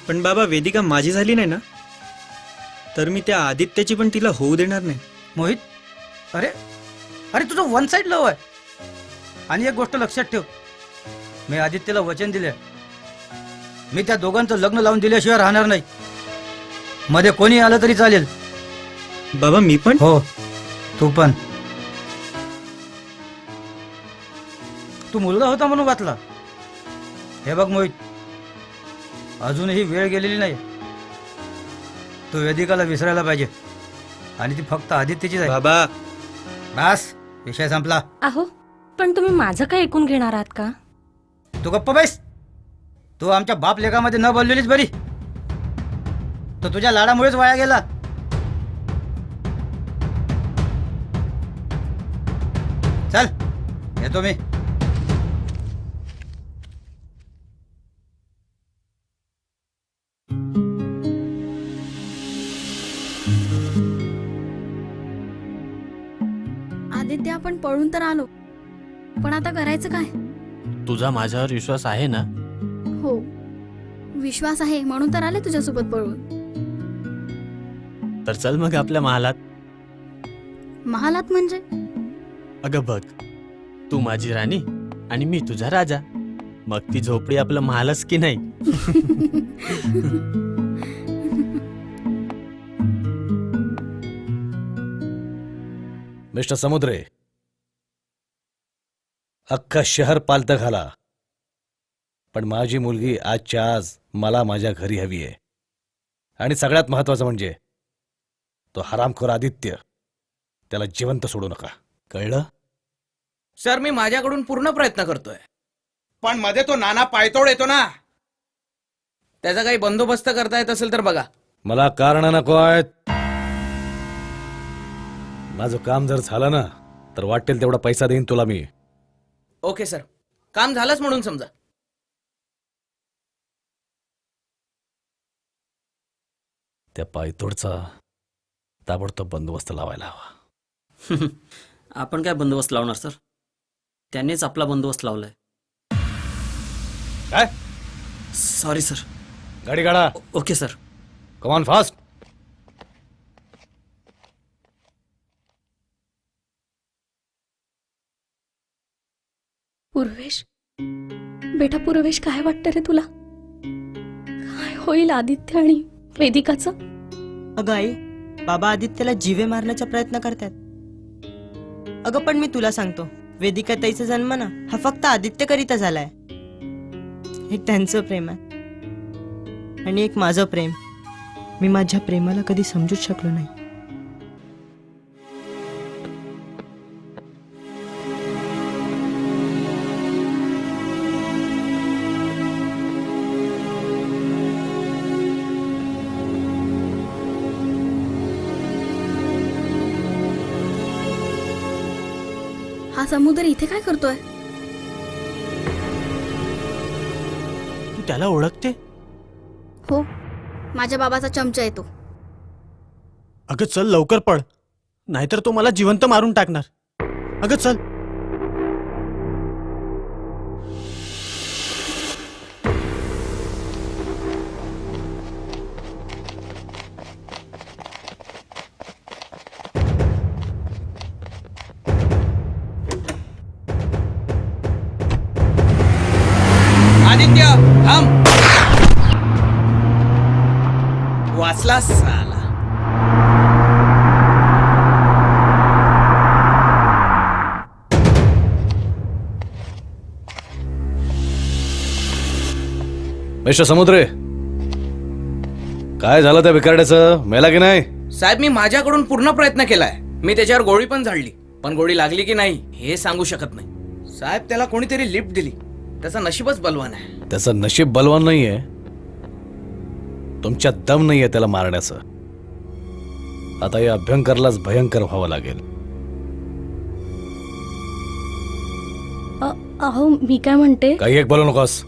पण बाबा वेदिका माझी झाली नाही ना, तर मी त्या आदित्यची पण तिला होऊ देणार नाही. मोहित, अरे अरे तुझं वन साइड लव आहे. आणि एक गोष्ट लक्षात ठेव, मी आदित्यला वचन दिले, मी त्या दोघांचं लग्न लावून दिल्याशिवाय राहणार नाही. मध्ये कोणी आलं तरी चालेल. बाबा मी पण. हो तू पण. तू मुलगा होता म्हणून वाचला. हे बघ मोहित, अजूनही वेळ गेलेली नाही. तू वेदिकाला विसरायला पाहिजे आणि ती फक्त आदित्यचीच आहे. बाबा बस, विषय संपला. अहो पण तुम्ही माझं काय ऐकून घेणार आहात का? तू गप्प बैस. तू आमच्या बाप लेखामध्ये न बोललेलीच बरी. तो तुझ्या लाडामुळेच वाया गेला. चल येतो मी. आदित्य आपण पळून तर आलो, पण आता करायचं काय? तुझा माझ्यावर विश्वास आहे ना? हो विश्वास आहे म्हणून तर आले तुझ्यासोबत पळून. तर चल मग आपल्या महालात. महालात म्हणजे? अगं बघ, तू माझी राणी आणि मी तुझा राजा. मग ती झोपडी आपलं महालच की नाही? मिस्टर समुद्रे, अख्खा शहर पालतं घाला, पण माझी मुलगी आजच्या आज मला माझ्या घरी हवी आहे. आणि सगळ्यात महत्वाचं म्हणजे तो हरामखोर आदित्य, त्याला जिवंत सोडू नका, कळलं? सर मी माझ्याकडून पूर्ण प्रयत्न करतोय, पण मध्ये तो नाना पायतोड येतो ना, त्याचा काही बंदोबस्त करता येत असेल तर बघा. मला कारण नको आहेत. माझं काम जर झालं ना तर वाटेल तेवढा पैसा देईन तुला मी. ओके सर, काम झालंच म्हणून समजा. त्या पायतोडचा ताबडतोब बंदोबस्त लावायला हवा. आपण काय बंदोबस्त लावणार सर? त्यांनीच आपला बंदोबस्त लावलाय. काय? Sorry sir. गाडी काढा. Okay sir. Come on fast. Purvesh, बेटा पूर्वेश, काय वाटतं रे तुला? काय होईल आदित्य आणि वेदिकाचं? अगं आई, बाबा आदित्यला जीवे मारण्याचा प्रयत्न करतात. अगं पण मी तुला सांगतो, वेदिका ताईचा जन्म ना हा फक्त आदित्य करिता झालाय. एक त्यांचं प्रेम आहे आणि एक माझं प्रेम. मी माझ्या प्रेमाला कधी समजूच शकलो नाही. हा समुद्र इथे काय करतोय? तू त्याला ओळखते? हो, माझ्या बाबाचा चमचा येतो. अगं चल लवकर पळ, नाहीतर तो मला जिवंत मारून टाकणार. अगं चल. आदित्य थांब. वाचला साला. मिस्टर समुद्रे, काय झालं त्या भिकारड्याचं? मेला की नाही? साहेब, मी माझ्याकडून पूर्ण प्रयत्न केलाय. मी त्याच्यावर गोळी पण झाडली, पण गोळी लागली की नाही हे सांगू शकत नाही. साहेब, त्याला कोणीतरी लिफ्ट दिली. त्याचं नशीबच बलवान आहे. त्याचं नशीब बलवान नाहीये, तुमच्या दम नाहीये त्याला मारण्याचं. आता या अभ्यंकरलाच भयंकर व्हावं लागेल. अहो मी काय म्हणते, काही एक बोलू नकोस.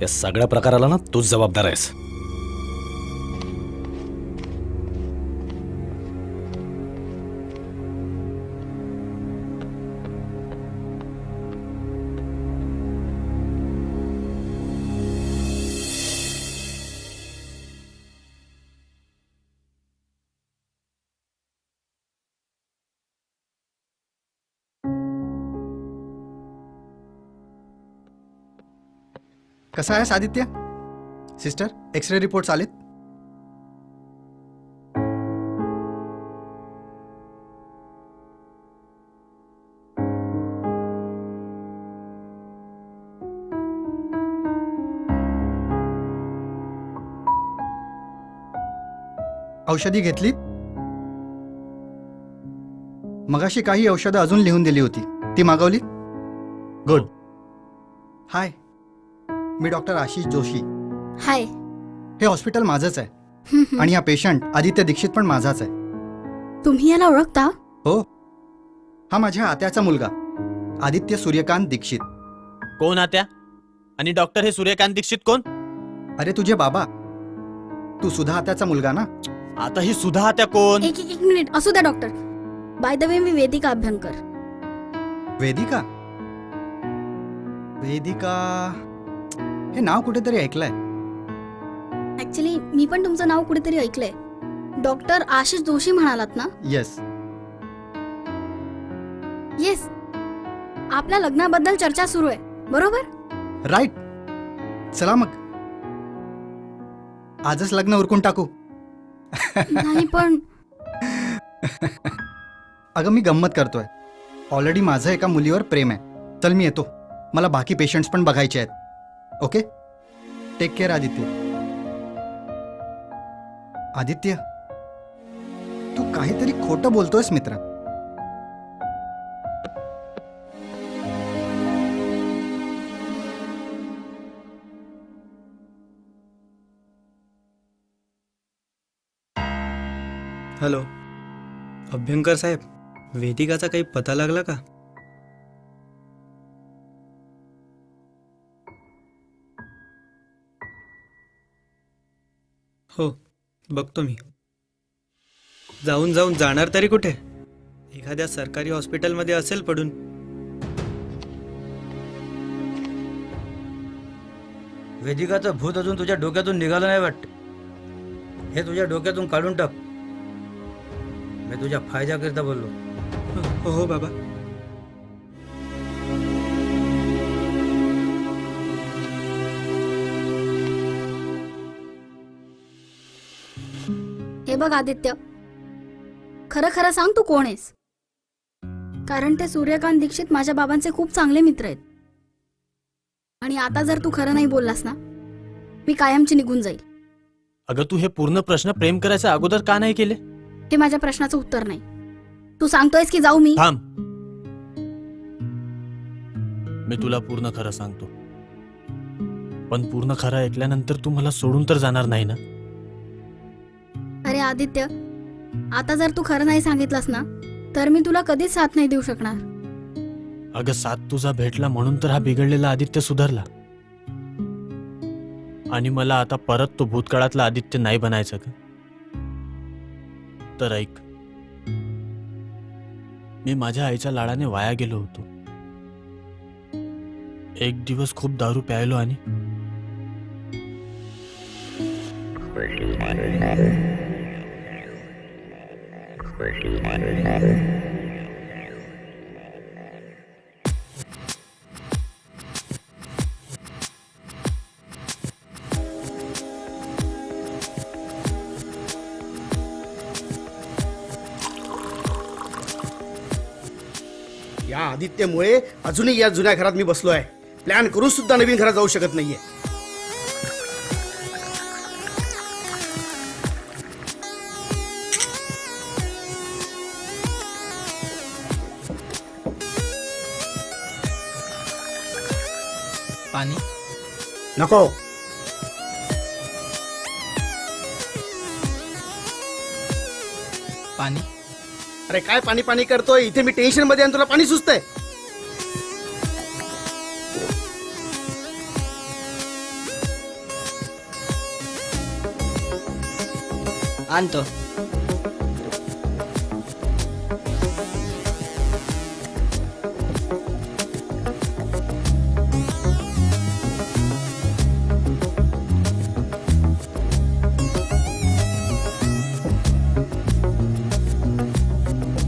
या सगळ्या प्रकाराला ना तूच जबाबदार आहेस. कसा आहेस आदित्य? सिस्टर, एक्सरे रिपोर्ट्स आलेत? औषधी घेतलीत? मगाशी काही औषधं अजून लिहून दिली होती, ती मागवली? गुड. हाय, मी डॉक्टर आशिष जोशी. हाय. हे हॉस्पिटल माझंच आहे आणि हा पेशंट आदित्य दीक्षित पण माझाच आहे. तुम्ही याला ओळखता? हो, हा माझ्या आत्याचा मुलगा आदित्य सूर्यकांत दीक्षित. कोण आत्या? आणि डॉक्टर हे सूर्यकांत दीक्षित कोण? अरे तुझे बाबा. तू सुधा आत्याचा मुलगा ना? आता ही सुधा आत्या कोण? एक मिनिट, असू द्या डॉक्टर. बाय द वे, मी वेदिका अभ्यंकर. वेदिका? वेदिका हे नाव कुठेतरी ऐकलंय. ऍक्च्युली मी पण तुमचं नाव कुठेतरी ऐकलंय. डॉक्टर आशिष जोशी म्हणालात ना? येस. येस. आपल्या लग्नाबद्दल चर्चा सुरू आहे, बरोबर? राईट. चला मग आजच लग्न उरकून टाकू. नाही पण अगं मी गंमत करतोय. ऑलरेडी माझं एका मुलीवर प्रेम आहे. चल मी येतो, मला बाकी पेशंट्स पण बघायचे आहेत. Okay, take care Aditya. Aditya, तू काहीतरी खोटं बोलतोयस मित्र. हॅलो. अभ्यंकर साहेब, वेदिकाचा काही पता लागला का? हो, बघतो मी. जाऊन जाऊन जाणार तरी कुठे? एखाद्या सरकारी हॉस्पिटलमध्ये असेल पडून. वेदिकाचं भूत अजून तुझ्या डोक्यातून निघालं नाही वाटत. हे तुझ्या डोक्यातून काढून टाक. मी तुझ्या फायद्याकरिता बोललो. हो हो बाबा. हे बघ आदित्य, खरं खरं सांग तू कोण आहेस? कारण ते सूर्यकांत दीक्षित माझ्या बाबांचे खूप चांगले मित्र आहेत. आणि आता जर तू खरं नाही बोललास ना, मी कायमची निघून जाईल. अगं तू हे पूर्ण प्रश्न प्रेम करायच्या अगोदर का नाही केले? हे माझ्या प्रश्नाचं उत्तर नाही. तू सांगतोयस की जाऊ मी? थांब. मी तुला पूर्ण खरं सांगतो, पण पूर्ण खरं ऐकल्यानंतर तू मला सोडून तर जाणार नाही ना? अरे आदित्य, आता जर तू खरं नाही सांगितलंस ना, तर मी तुला कधीच साथ नाही देऊ शकणार. अगं साथ तुझा भेटला म्हणून तर हा बिघडलेला आदित्य सुधारला. आणि मला आता परत तो भूतकाळातला आदित्य नाही बनायचं का? तर ऐक, मी माझ्या आईच्या लाडाने वाया गेलो होतो. एक दिवस खूप दारू प्यायलो आणि या आदित्यमुळे अजूनही या जुन्या घरात मी बसलो आहे. प्लॅन करून सुद्धा नवीन घरात जाऊ शकत नाहीये. पाणी नको. पाणी अरे काय पाणी पाणी करतोय? इथे मी टेन्शन मध्ये आणि तुला पाणी सुचतंय. आणतो.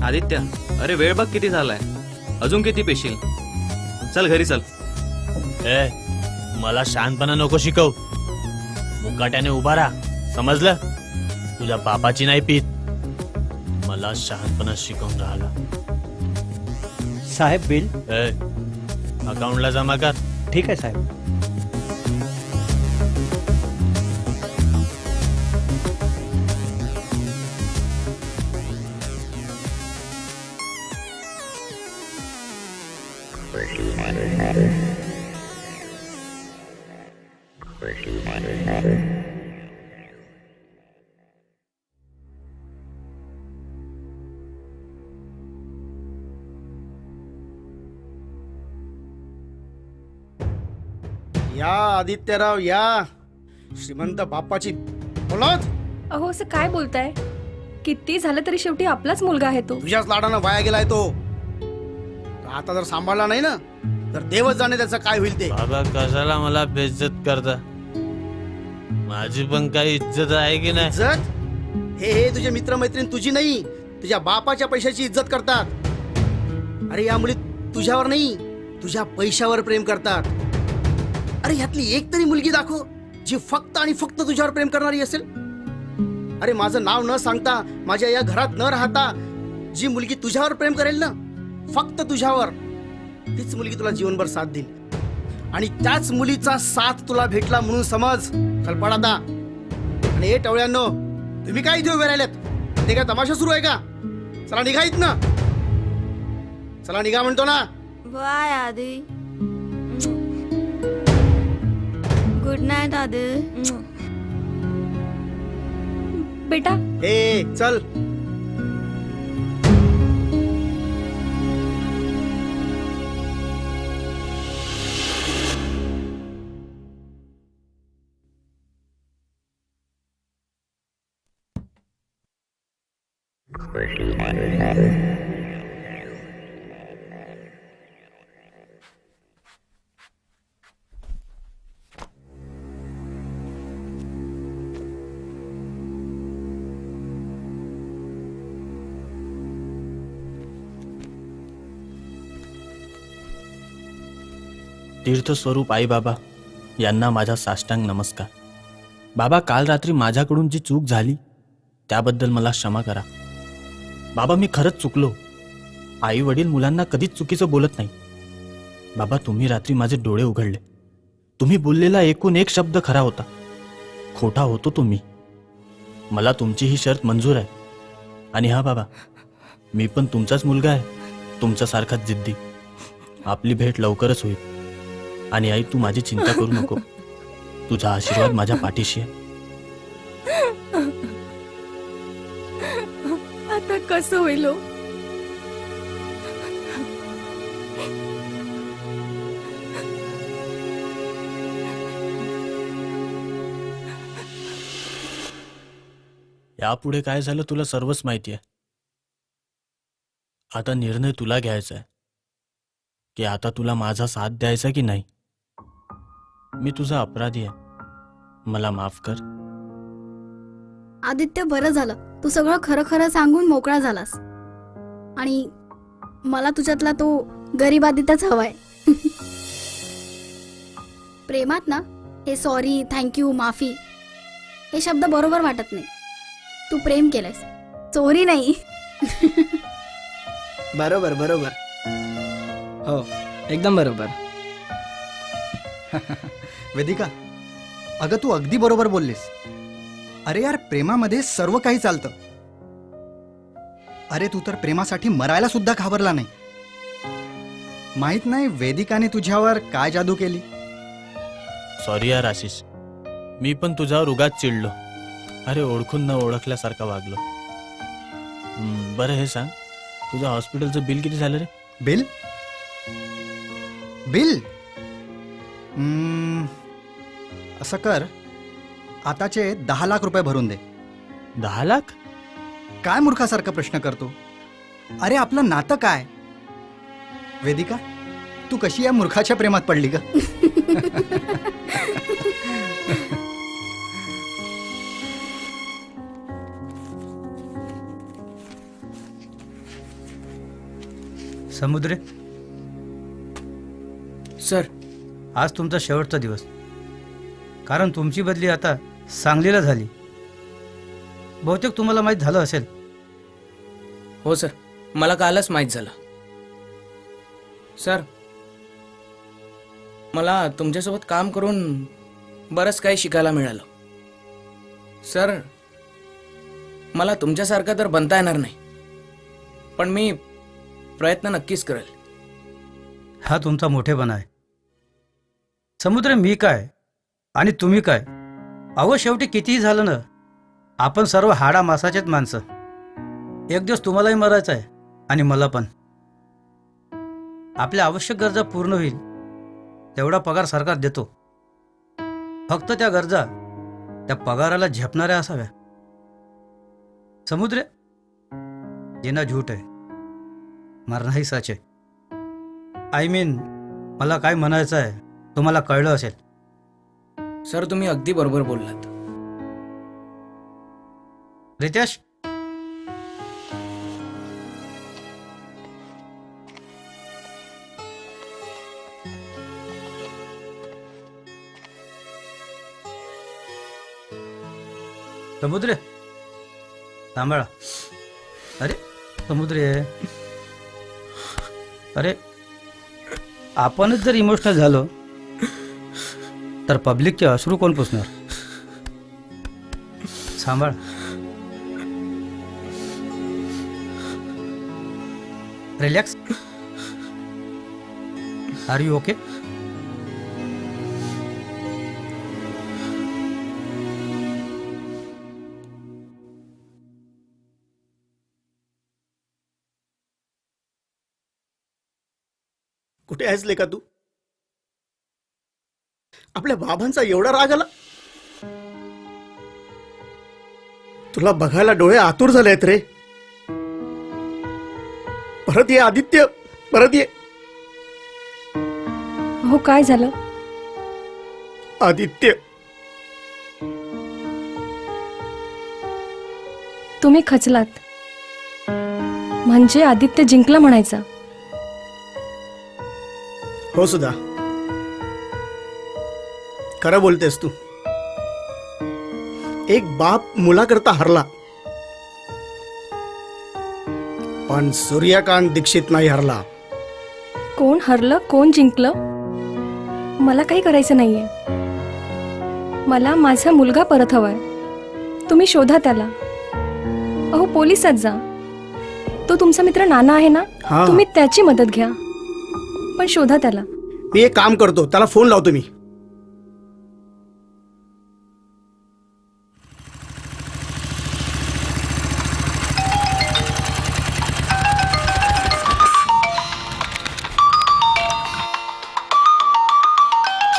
आदित्य, अरे वेळ बघ किती झालाय. अजून किती पेशील? चल घरी चल. ए, मला शांतपणा नको शिकव. मुकाट्याने उभा राहा, समजलं? तुझ्या बापाची नाही पीत, मला शहाणपणा शिकवून राहिला. साहेब बिल. ए, अकाउंटला जमा कर. ठीक आहे साहेब. या आदित्यराव या. श्रीमंत बापाची बोलत. अहो असं काय बोलताय? किती झालं तरी शेवटी आपलाच मुलगा आहे तो. तुझ्याच लाडानं वाया गेलाय तो. आता जर सांभाळला नाही ना, तर देवच जाणे त्याचं काय होईल ते. बाबा कशाला मला बेइज्जत करता? माझी पण काही इज्जत आहे की नाही? इज्जत? हे तुझे मित्रमैत्रीण तुझी नाही, तुझ्या बापाच्या पैशाची इज्जत करतात. अरे या मुली तुझ्यावर नाही, तुझ्या पैशावर प्रेम करतात. अरे ह्यातली एक तरी मुलगी दाखव जी फक्त आणि फक्त तुझ्यावर प्रेम करणारी असेल. अरे माझं नाव न सांगता, माझ्या या घरात न राहता जी मुलगी तुझ्यावर प्रेम करेल ना, फक्त तुझ्यावर, तीच मुलगी तुला जीवनभर साथ देईल. आणि त्याच मुलीचा साथ तुला भेटला म्हणून समज. चल पड आता. आणि हे टवळ्यांनो, तुम्ही काय इथे उभे राहिलेत? ते काय तमाशा सुरू आहे का? चला निघा इथनं. चला निघा म्हणतो ना. बाय आधी. गुड नाईट आधी. बेटा ए चल. तीर्थस्वरूप आई बाबा यांना माझा साष्टांग नमस्कार. बाबा, काल रात्री माझ्याकडून जी चूक झाली त्याबद्दल मला क्षमा करा. बाबा, मी खरंच चुकलो. आई वडील मुलांना कधीच चुकीचं बोलत नाही. बाबा, तुम्ही रात्री माझे डोळे उघडले. तुम्ही बोललेला एकूण एक शब्द खरा होता. खोटा होतो तुम्ही. मला तुमची ही शर्त मंजूर आहे. आणि हा बाबा, मी पण तुमचाच मुलगा आहे, तुमच्यासारखाच जिद्दी. आपली भेट लवकरच होईल. आणि आई, तू माझी चिंता करू नको. तुझा आशीर्वाद माझ्या पाठीशी आहे. आता कसं होईल हो? यापुढे काय झालं तुला सर्वच माहिती आहे. आता निर्णय तुला घ्यायचा आहे की आता तुला माझा साथ द्यायचा की नाही. मी तुझा अपराधी आहे, मला माफ कर. आदित्य, बरं झालं तू सगळं खरं खरं सांगून मोकळा झालास. आणि मला तुझ्यातला तो गरीब आदित्यच हवाय. प्रेमात ना हे सॉरी, थँक्यू, माफी हे शब्द बरोबर वाटत नाही. तू प्रेम केलंयस, चोरी नाही. बरोबर बरोबर. हो, एकदम बरोबर. वेदिका, अगं तू अगदी बरोबर बोललीस. अरे यार, प्रेमामध्ये सर्व काही चालतं. अरे तू तर प्रेमासाठी मरायला सुद्धा घाबरला नाही. माहित नाही वेदिकाने तुझ्यावर काय जादू केली. सॉरी यार आशिष, मी पण तुझ्यावर उगाच चिडलो. अरे ओळखून न ओळखल्यासारखं वागलो. बरं हे सांग, तुझं हॉस्पिटलचं बिल किती झालं रे? बिल बिल असं कर, आताचे 10 लाख रुपये भरून दे. 10 लाख? काय मूर्खासारखा प्रश्न करतो. अरे आपलं नातं काय. वेदिका, तू कशी या मूर्खाच्या प्रेमात पडली का? समुद्रे, सर, आज तुमचा शेवटचा दिवस. कारण तुमची बदली आता सांगलीला झाली. बहुतेक तुम्हाला माहीत झालं असेल. हो सर, मला कालच माहीत झालं. सर, मला तुमच्यासोबत काम करून बरंच काही शिकायला मिळालं. सर, मला तुमच्यासारखं तर बनता येणार नाही, पण मी प्रयत्न नक्कीच करेल. हा तुमचा मोठेपणा आहे. समुद्र, मी काय आणि तुम्ही काय, अहो शेवटी कितीही झालं ना, आपण सर्व हाडा मासाचेच माणसं. एक दिवस तुम्हालाही मरायचं आहे आणि मला पण. आपल्या आवश्यक गरजा पूर्ण होईल तेवढा पगार सरकार देतो. फक्त त्या गरजा त्या पगाराला झेपणाऱ्या असाव्या. समुद्र, जीना झूठ आहे, मरना ही सच आहे. आय मीन, मला काय म्हणायचं आहे तुम्हाला कळलं असेल. सर, तुम्ही अगदी बरोबर बोललात. रितेश, समुद्र, सांभाळा. अरे समुद्र, अरे आपणच जर इमोशनल झालो तर पब्लिकचे अश्रू कोण पुसणार. सांभाळ. रिलॅक्स. Are you okay? कुठे आहेस लेका तू? आपल्या बाबांचा एवढा राग आला? तुला बघायला डोळे आतुर झाले आहेत रे. परत ये आदित्य, परत ये. हो काय झालं? आदित्य, तुम्ही खचलात म्हणजे आदित्य जिंकला म्हणायचा. हो सुद्धा, खरं बोलतेस तू. एक बाप मुलाकरता हरला, पण सूर्यकांत दीक्षित नाही हरला. कोण हरलं कोण जिंकलं मला काही करायचं नाहीये. मला माझा मुलगा परत हवाय. तुम्ही शोधा त्याला. अहो पोलिसात जा. तो तुमचा मित्र नाना आहे ना, हा. तुम्ही त्याची मदत घ्या पण शोधा त्याला. मी एक काम करतो, त्याला फोन लावतो मी.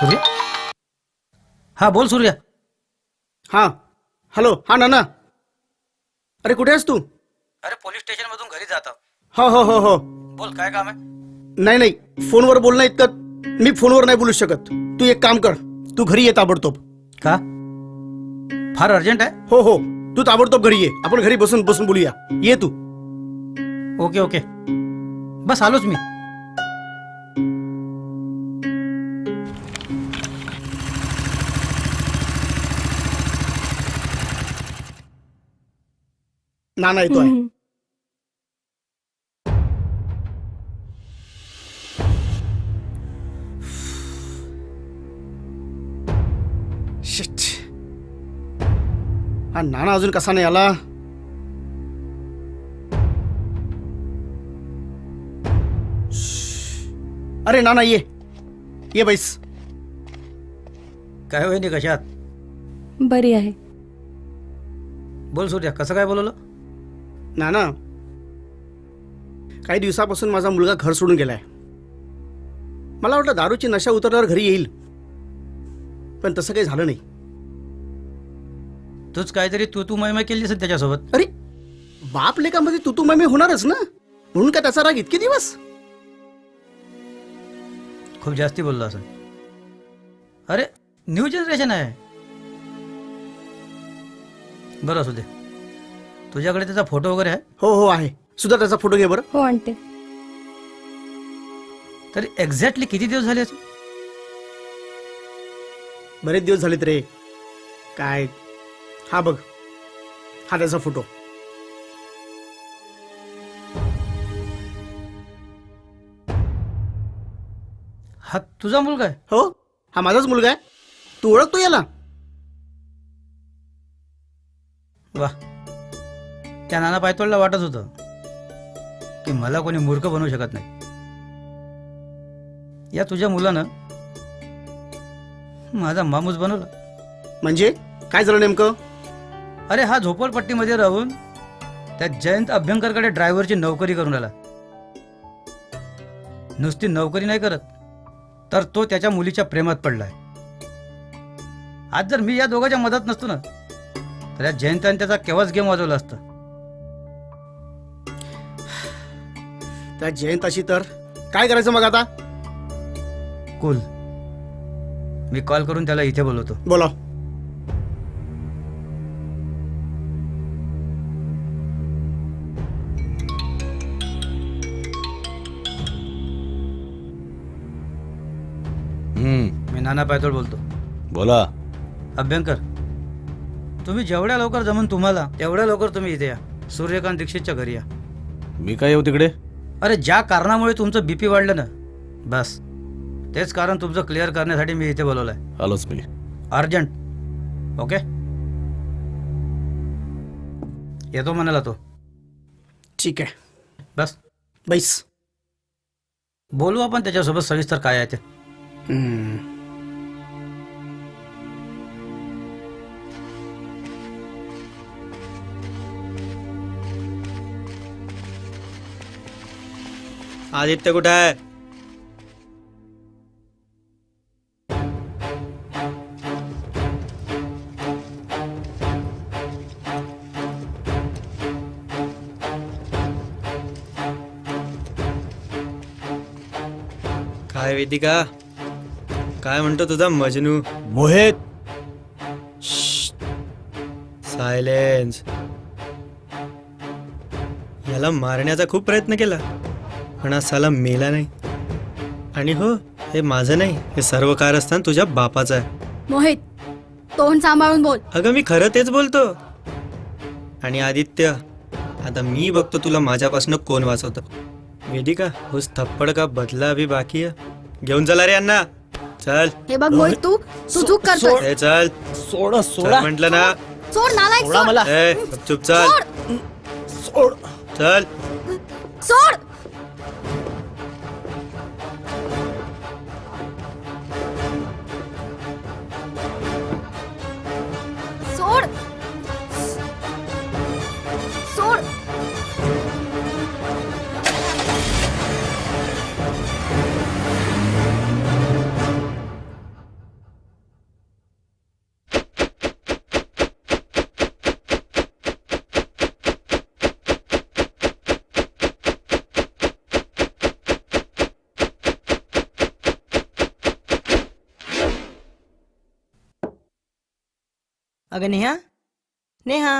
सूर्या, हा बोल सूर्या. हा हॅलो, हा नाना. अरे कुठे आहेस तू? अरे पोलीस स्टेशन मधून घरी जातो. हो हो हो हो. बोल काय काम आहे? नाही नाही, फोनवर बोलणं इतकं मी फोनवर नाही बोलू शकत. तू एक काम कर, तू घरी ये ताबडतोब. का? फार अर्जंट आहे? हो हो, तू ताबडतोब घरी ये. आपण घरी बसून बसून बोलूया. ये तू. ओके ओके, बस आलोच मी. नाना येतोय. हम्म. शिट. हा नाना अजून कसा नाही आला? अरे नाना ये ये, बैस. काय होईनी कशात? बरी आहे. बोल सूर्या, कसं काय बोलवलं? नाना, काही दिवसापासून माझा मुलगा घर सोडून गेलाय. मला वाटलं दारूची नशा उतरल्यावर घरी येईल, पण तसं काही झालं नाही. तूच काहीतरी तू मैमा केली असेल त्याच्यासोबत. अरे बाप लेकामध्ये तू मॅमी होणारच ना, म्हणून काय त्याचा राग इतके दिवस? खूप जास्ती बोललो असं. अरे न्यू जनरेशन आहे. बरं असू दे. तुझ्याकडे त्याचा फोटो वगैरे आहे? हो हो आहे. सुद्धा त्याचा फोटो घे बरं. हो आणते. तरी एक्झॅक्टली किती दिवस झाले असेल? बरेच दिवस झालेत रे. काय, हा बघ, हा त्याचा फोटो. हा तुझा मुलगा आहे? हो, हा माझाच मुलगा आहे. तू ओळखतो याला? वा, त्या नाना पायतोडला वाटत होतं की मला कोणी मूर्ख बनवू शकत नाही. या तुझ्या मुलानं माझा माणूस बनवला. म्हणजे काय झालं नेमकं? अरे हा झोपडपट्टीमध्ये राहून त्या जयंत अभ्यंकरकडे ड्रायव्हरची नोकरी करून राहिला. नुसती नोकरी नाही करत, तर तो त्याच्या मुलीच्या प्रेमात पडलाय. आज जर मी या दोघांच्या मदत नसतो ना, तर या जयंताने त्याचा केव्हाच गेम वाजवला असता. त्या जयंताशी तर काय करायचं मग आता? कुल, मी कॉल करून त्याला इथे बोलवतो. बोला. मी नाना पायतोड बोलतो. बोला. अभ्यंकर, तुम्ही जेवढ्या लवकर जमून तुम्हाला तेवढ्या लवकर तुम्ही इथे या. सूर्यकांत दीक्षितच्या घरी या. मी काय येऊ तिकडे? अरे ज्या कारणामुळे तुमचं बीपी वाढलं ना, बस तेच कारण तुमचं क्लिअर करण्यासाठी मी इथे बोलवलंय. आलोच मी. अर्जंट. ओके, येतो म्हणाला तो. ठीक आहे, बस बैस. बोलू आपण त्याच्यासोबत सविस्तर काय आहे ते. आदित्य कुठं आहे? काय वेदिका, काय म्हणतो तुझा मजनू? मोहित सायलेन्स. याला मारण्याचा खूप प्रयत्न केला पण हा साला मेला नाही. आणि हो, हे माझं नाही, हे सर्व कारस्थान तुझ्या बापाचं आहे. मोहित तोंड सांभाळून बोल. अगं मी खरं तेच बोलतो. आणि आदित्य, आता मी बघतो तुला माझ्यापासून कोण वाचवतं. वेदिका, उस थप्पड का बदला अभी बाकी है. घेऊन चला रे अण्णा, चल. हे बघ मोहित, तू चूक करतोय. ए, चल सोडा चल म्हटलं ना. सोड नालायक, सोडा सोड. मला. ए, चुप चल. सोड. चल. सोड. सोड. सोड. अगं नेहा, नेहा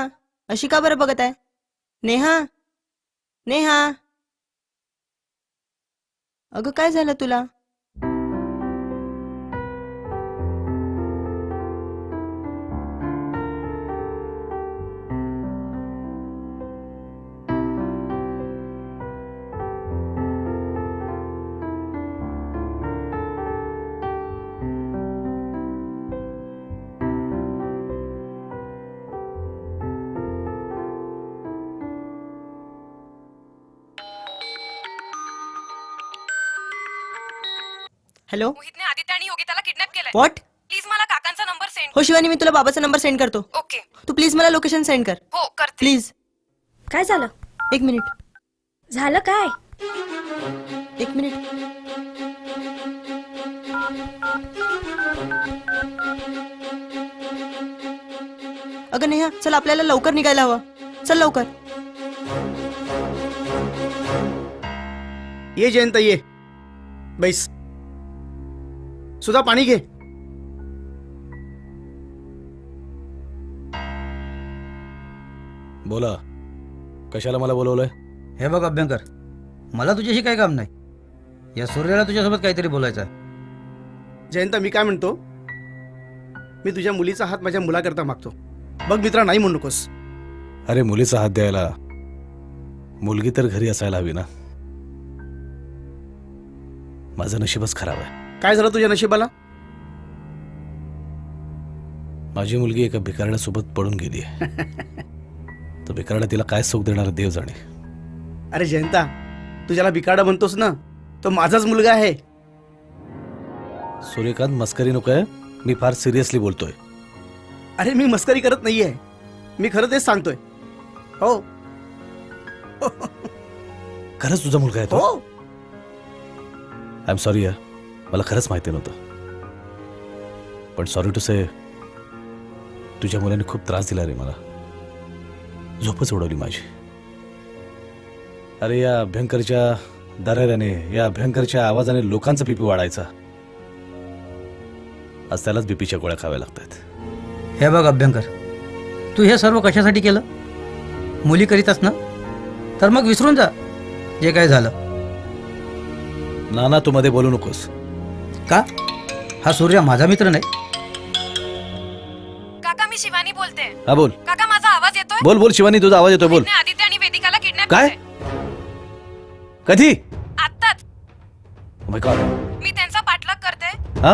अशी का बरं बघत आहे? नेहा, नेहा, अगं काय झालं तुला? हॅलो. मोहितने आदित्य आणि योगिताला किडनॅप केलंय. व्हॉट? प्लीज मला काकांचा नंबर सेंड. हो शिवानी, मी तुला बाबाचा नंबर सेंड करतो. ओके. तू प्लीज मला लोकेशन सेंड कर. हो करते. प्लीज. काय झालं? एक मिनिट, झालं काय? एक मिनिट. अगं नेहा, चल आपल्याला लवकर निघायला हवं. चल लवकर. ये जयंत, ये बैस. सुधा पाणी घे. बोला, कशाला मला बोलवलंय? हे बघ अभ्यंकर, मला तुझ्याशी काही काम नाही. या सूर्याला तुझ्यासोबत काहीतरी बोलायचं आहे. जयंत, मी काय म्हणतो, मी तुझ्या मुलीचा हात माझ्या मुलाकरता मागतो. बघ मित्रा, नाही म्हणू नकोस. अरे मुलीचा हात द्यायला मुलगी तर घरी असायला हवी ना. माझं नशीबच खराब आहे. काय झालं तुझ्या नशिबाला? माझी मुलगी एका भिकारड्यासोबत पडून गेली आहे. तर भिकारडा तिला काय सुख देणार देव जाणे. अरे जयंता, तू ज्याला बिकाडा म्हणतोस ना, तो माझाच मुलगा आहे. सूर्यकांत, मस्करी नको आहे. मी फार सिरियसली बोलतोय. अरे मी मस्करी करत नाहीये, मी खरं तेच सांगतोय. हो खरंच तुझा मुलगा आहे तो? हो. आय एम सॉरी यार, मला खरंच माहिती नव्हतं. पण सॉरी टू से, तुझ्या मुलाने खूप त्रास दिला रे मला. झोपच उडवली माझी. अरे या भयंकरच्या दराऱ्याने, या भयंकरच्या आवाजाने लोकांचा बीपी वाढायचा. आज त्यालाच बीपीच्या गोळ्या खाव्या लागतात. हे बघ अभ्यंकर, तू हे सर्व कशासाठी केलं? मुली करीतच ना, तर मग विसरून जा जे काय झालं. नाना, तू मध्ये बोलू नकोस. का? हा सूर्य माझा मित्र नाही? काका, मी शिवानी बोलते. हा बोल. काका, माझा आवाज येतोय? बोल बोल शिवानी, तुझा आवाज येतोय. बोल. मोहितने आदित्य आणि वेदिकाला किडनॅप काय? कधी? आत्ताच. Oh my God. मी त्यांचा पाठलाग करते. हा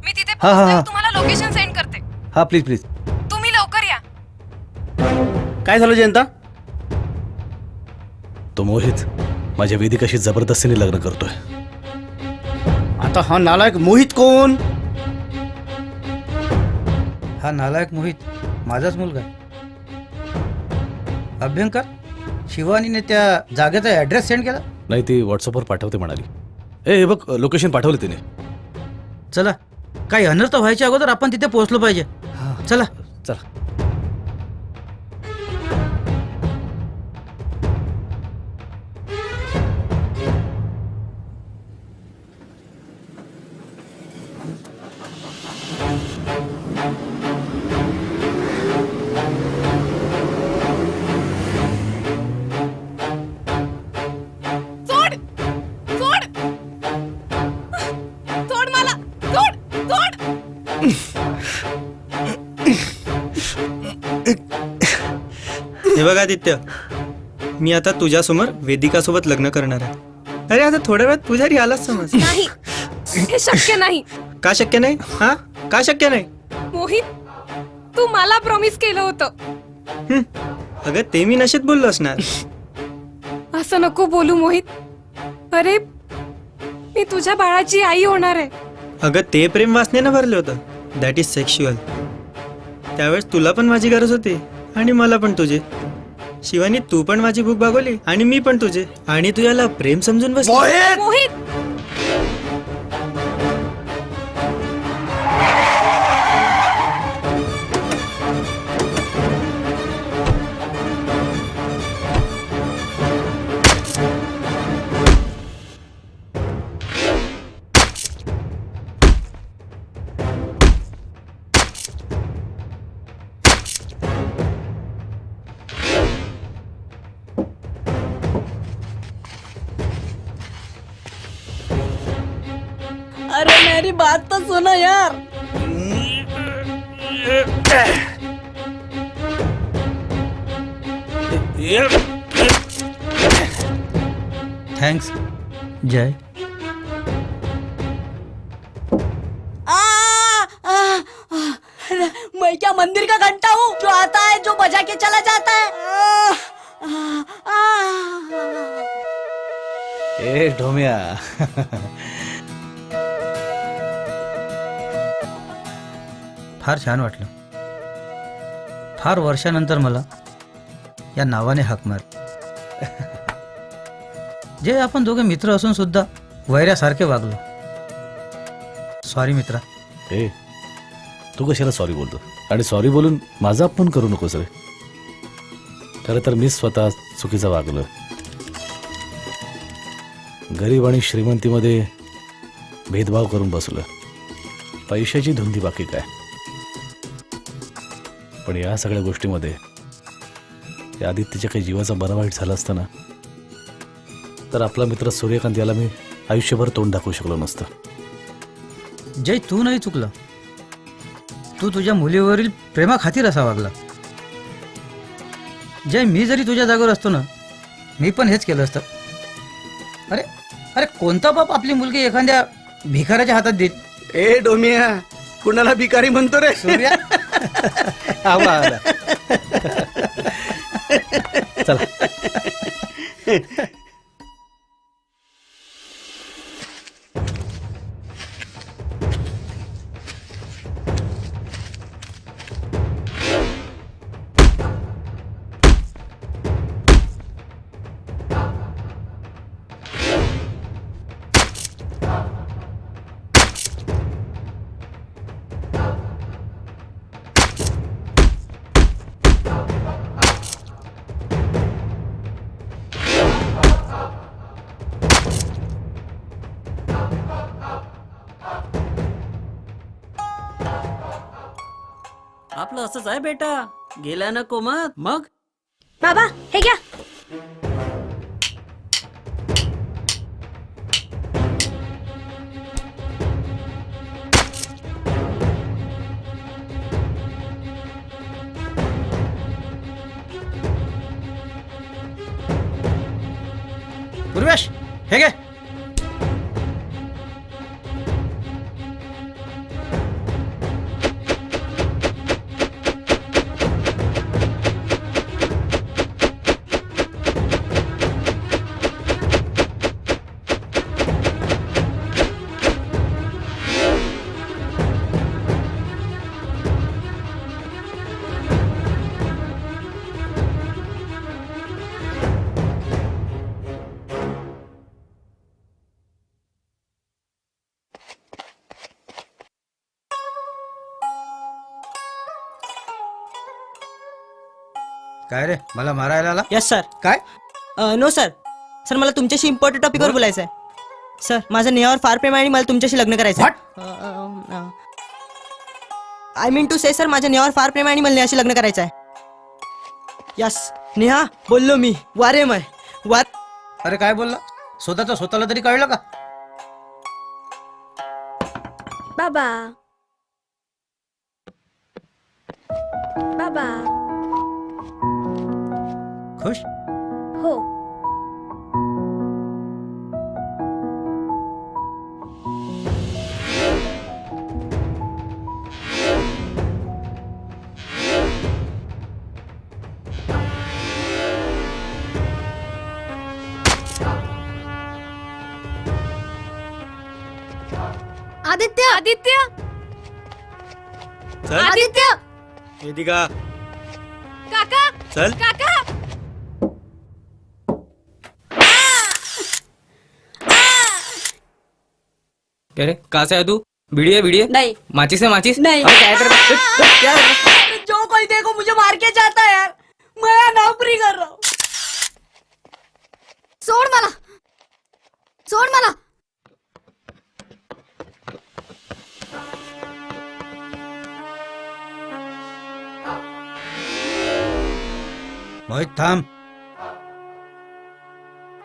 मी तिथे हा, हा, पोहोचते, हा. तुम्हाला लोकेशन सेंड करते. हा प्लीज प्लीज. तुम्ही लवकर या. काय झालं जयंता? तो मोहित माझ्या वेदिकाशी जबरदस्तीने लग्न करतोय. आता हा नालायक मोहित कोण? हा नालायक मोहित माझाच मुलगा आहे. अभ्यंकर, शिवानीने त्या जागेचा ॲड्रेस सेंड केला? नाही, ती व्हॉट्सअपवर पाठवते म्हणाली. हे बघ, लोकेशन पाठवलं तिने. चला, काही अनर्थ व्हायच्या अगोदर आपण तिथे पोहोचलो पाहिजे. चला चला. हे बघ आदित्य, मी आता तुझ्यासमोर वेदिका सोबत लग्न करणार आहे. अरे आता थोड्या वेळात पुजारी आलाच समज. नाही हे शक्य नाही. का शक्य नाही? हा, का शक्य नाही? मोहित तू मला प्रॉमिस केलं होतं. अगं ते मी नशेत बोललो असणार. असं नको बोलू मोहित. अरे मी तुझ्या बाळाची आई होणार आहे. अगं ते प्रेम वासनेनं भरलं होतं. That is sexual. त्यावेळेस तुला पण माझी गरज होती आणि मला पण तुझी. शिवानी तू पण माझी भूक भागवली आणि मी पण तुझे. आणि तू याला प्रेम समजून बस. मोहित अरे मेरी बात तो सुनो यार. थँक्स जय. मैं क्या मंदिर का घंटा हूँ जो आता है जो बजा के चला जाता है. ए ढोम्या, फार छान वाटलं. फार वर्षानंतर मला या नावाने हाक मार. जे आपण दोघे मित्र असून सुद्धा वैऱ्यासारखे वागलो. सॉरी मित्रा. ए तू कशाला सॉरी बोलतो? आणि सॉरी बोलून माझा अपमान करू नकोस रे. खरं तर मी स्वतः चुकीचं वागलो. गरीब आणि श्रीमंतीमध्ये भेदभाव करून बसलो. पैशाची धुंदी बाकी काय. पण या सगळ्या गोष्टीमध्ये या आदित्यच्या काही जीवाचा बरा वाईट झाला असता ना, तर आपला मित्र सूर्यकांत याला मी आयुष्यभर तोंड दाखवू शकलो नसतं. जय तू नाही चुकलं. तू तुझ्या मुलीवरील प्रेमाखातीर असा वागला. जय मी जरी तुझ्या जागेवर असतो ना, मी पण हेच केलं असतं. अरे अरे कोणता बाप आपली मुलगी एखाद्या भिकाऱ्याच्या हातात देत? ए डोमिया, कुणाला भिकारी म्हणतो रे? सूर्या आला. चला. आपलं असंच आहे बेटा. गेल्या ना कोमात. मग बाबा हे घ्या. पूर्वेश हे घे. काय रे मला मारायला आला? Yes sir. काय? No sir. सर मला तुमच्याशी इम्पॉर्टंट टॉपिकवर बोलायचं आहे. सर माझं नेहावर फार प्रेम आहे आणि मला तुमच्याशी लग्न करायचं आहे. I mean to say sir माझ्या नेहावर फार प्रेम आहे आणि मला नेहाशी लग्न करायचं आहे. यस नेहा बोललो मी. वारे मय वार. अरे काय बोलला? स्वतःला तरी कळलं का? बाबा बाबा. खुश? हो. आदित्य आदित्य चल आदित्य वेदिका काका चल काका. अरे कहाँ से है तू? वीडियो वीडियो नहीं माचिस है माचिस? नहीं. अबे क्या कर क्या कर रहा है? जो कोई देखो मुझे मार के जाता है यार. मैं नौकरी कर रहा हूँ. सोड मला, सोड मला. मोहित थांब.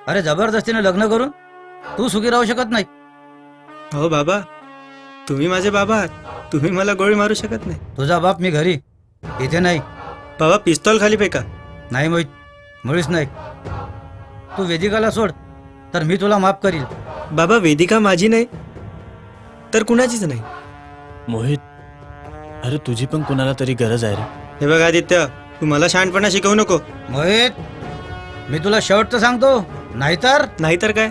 अरे जबरदस्तीने लग्न करून तू सुखी राहू शकत नाही. हो बाबा, तुम्ही माझे बाबा आहात. तुम्ही मला गोळी मारू शकत नाही. तुझा बाप मी घरी, इथे नाही. बाबा पिस्तॉल खाली फेका. नाही मोहित, मुळीच नाही. तू वेदिकाला सोड, तर मी तुला माफ करील. बाबा वेदिका माझी नाही तर कुणाचीच नाही. मोहित, अरे तुझी पण कुणाला तरी गरज आहे रे. हे बघ आदित्य, तू मला शहाणपणा शिकवू नको. मोहित, मी तुला शेवटचं सांगतो, नाहीतर नाहीतर काय,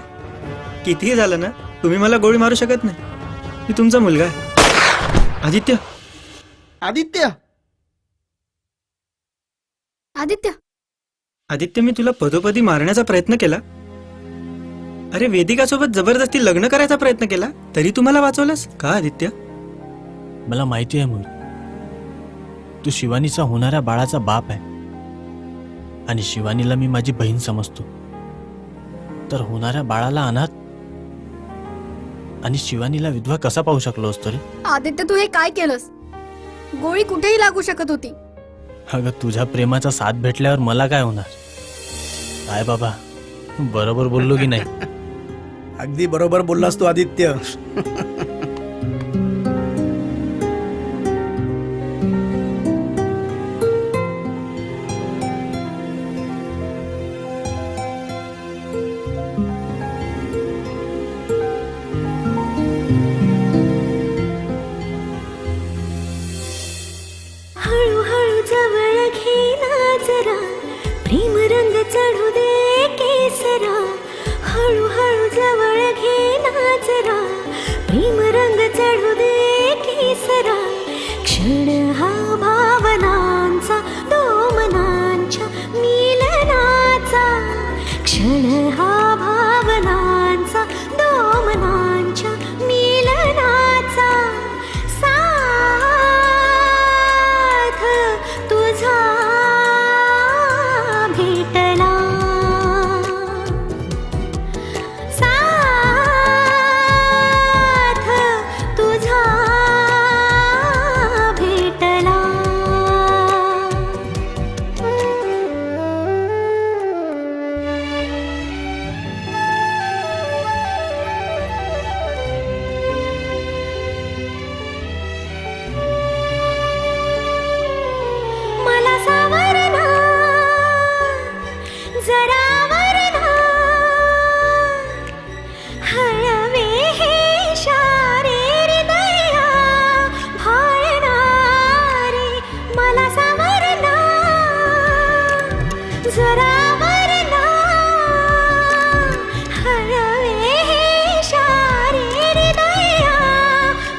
कितीही झालं ना, तुम्ही मला गोळी मारू शकत नाही. मी तुमचा मुलगा आहे. आदित्य, आदित्य आदित्य आदित्य मी तुला पदोपदी मारण्याचा प्रयत्न केला. अरे वेदिका सोबत जबरदस्ती लग्न करायचा प्रयत्न केला, तरी तू मला वाचवलंस का आदित्य? मला माहिती आहे मोहित, तू शिवानीचा होणाऱ्या बाळाचा बाप आहे आणि शिवानीला मी माझी बहीण समजतो. तर होणाऱ्या बाळाला अनाथ आणि शिवानीला विधवा कसा पाहू शकलो असतो रे? आदित्य तू हे काय केलंस? गोळी कुठेही लागू शकत होती. अगं तुझ्या प्रेमाचा साथ भेटल्यावर मला काय होणार? काय बाबा, बरोबर बोललो की नाही? अगदी बरोबर बोललास तू आदित्य. हळूहळू जवळ घे ना जरा, प्रेम रंग चढू दे केसरा. हळूहळू जवळ घे ना जरा, प्रेम रंग चढू दे केसरा. क्षण हा भावनांचा, दोमनांच्या मिलनाचा. क्षण हा भावनांचा, दोमनांच्या मिलनाचा. साथ तुझा भेटला, साथ तुझा भेटला. मला सावरना, जरा वरना. हळवे हे इशारे हृदया भाळणारे. मला सावरना, जरा वरना. हळवे हे इशारे हृदया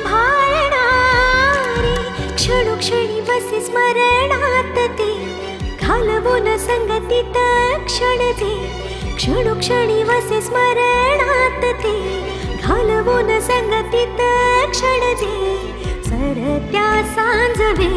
भाळणारे. क्षणोक्षणी बसे स्मरणात ते, घालवून संगतीत क्षण ते. क्षणोक्षणी वसे स्मरणात ते, घालवून संगतीत क्षण ते. सरत्या सांजवे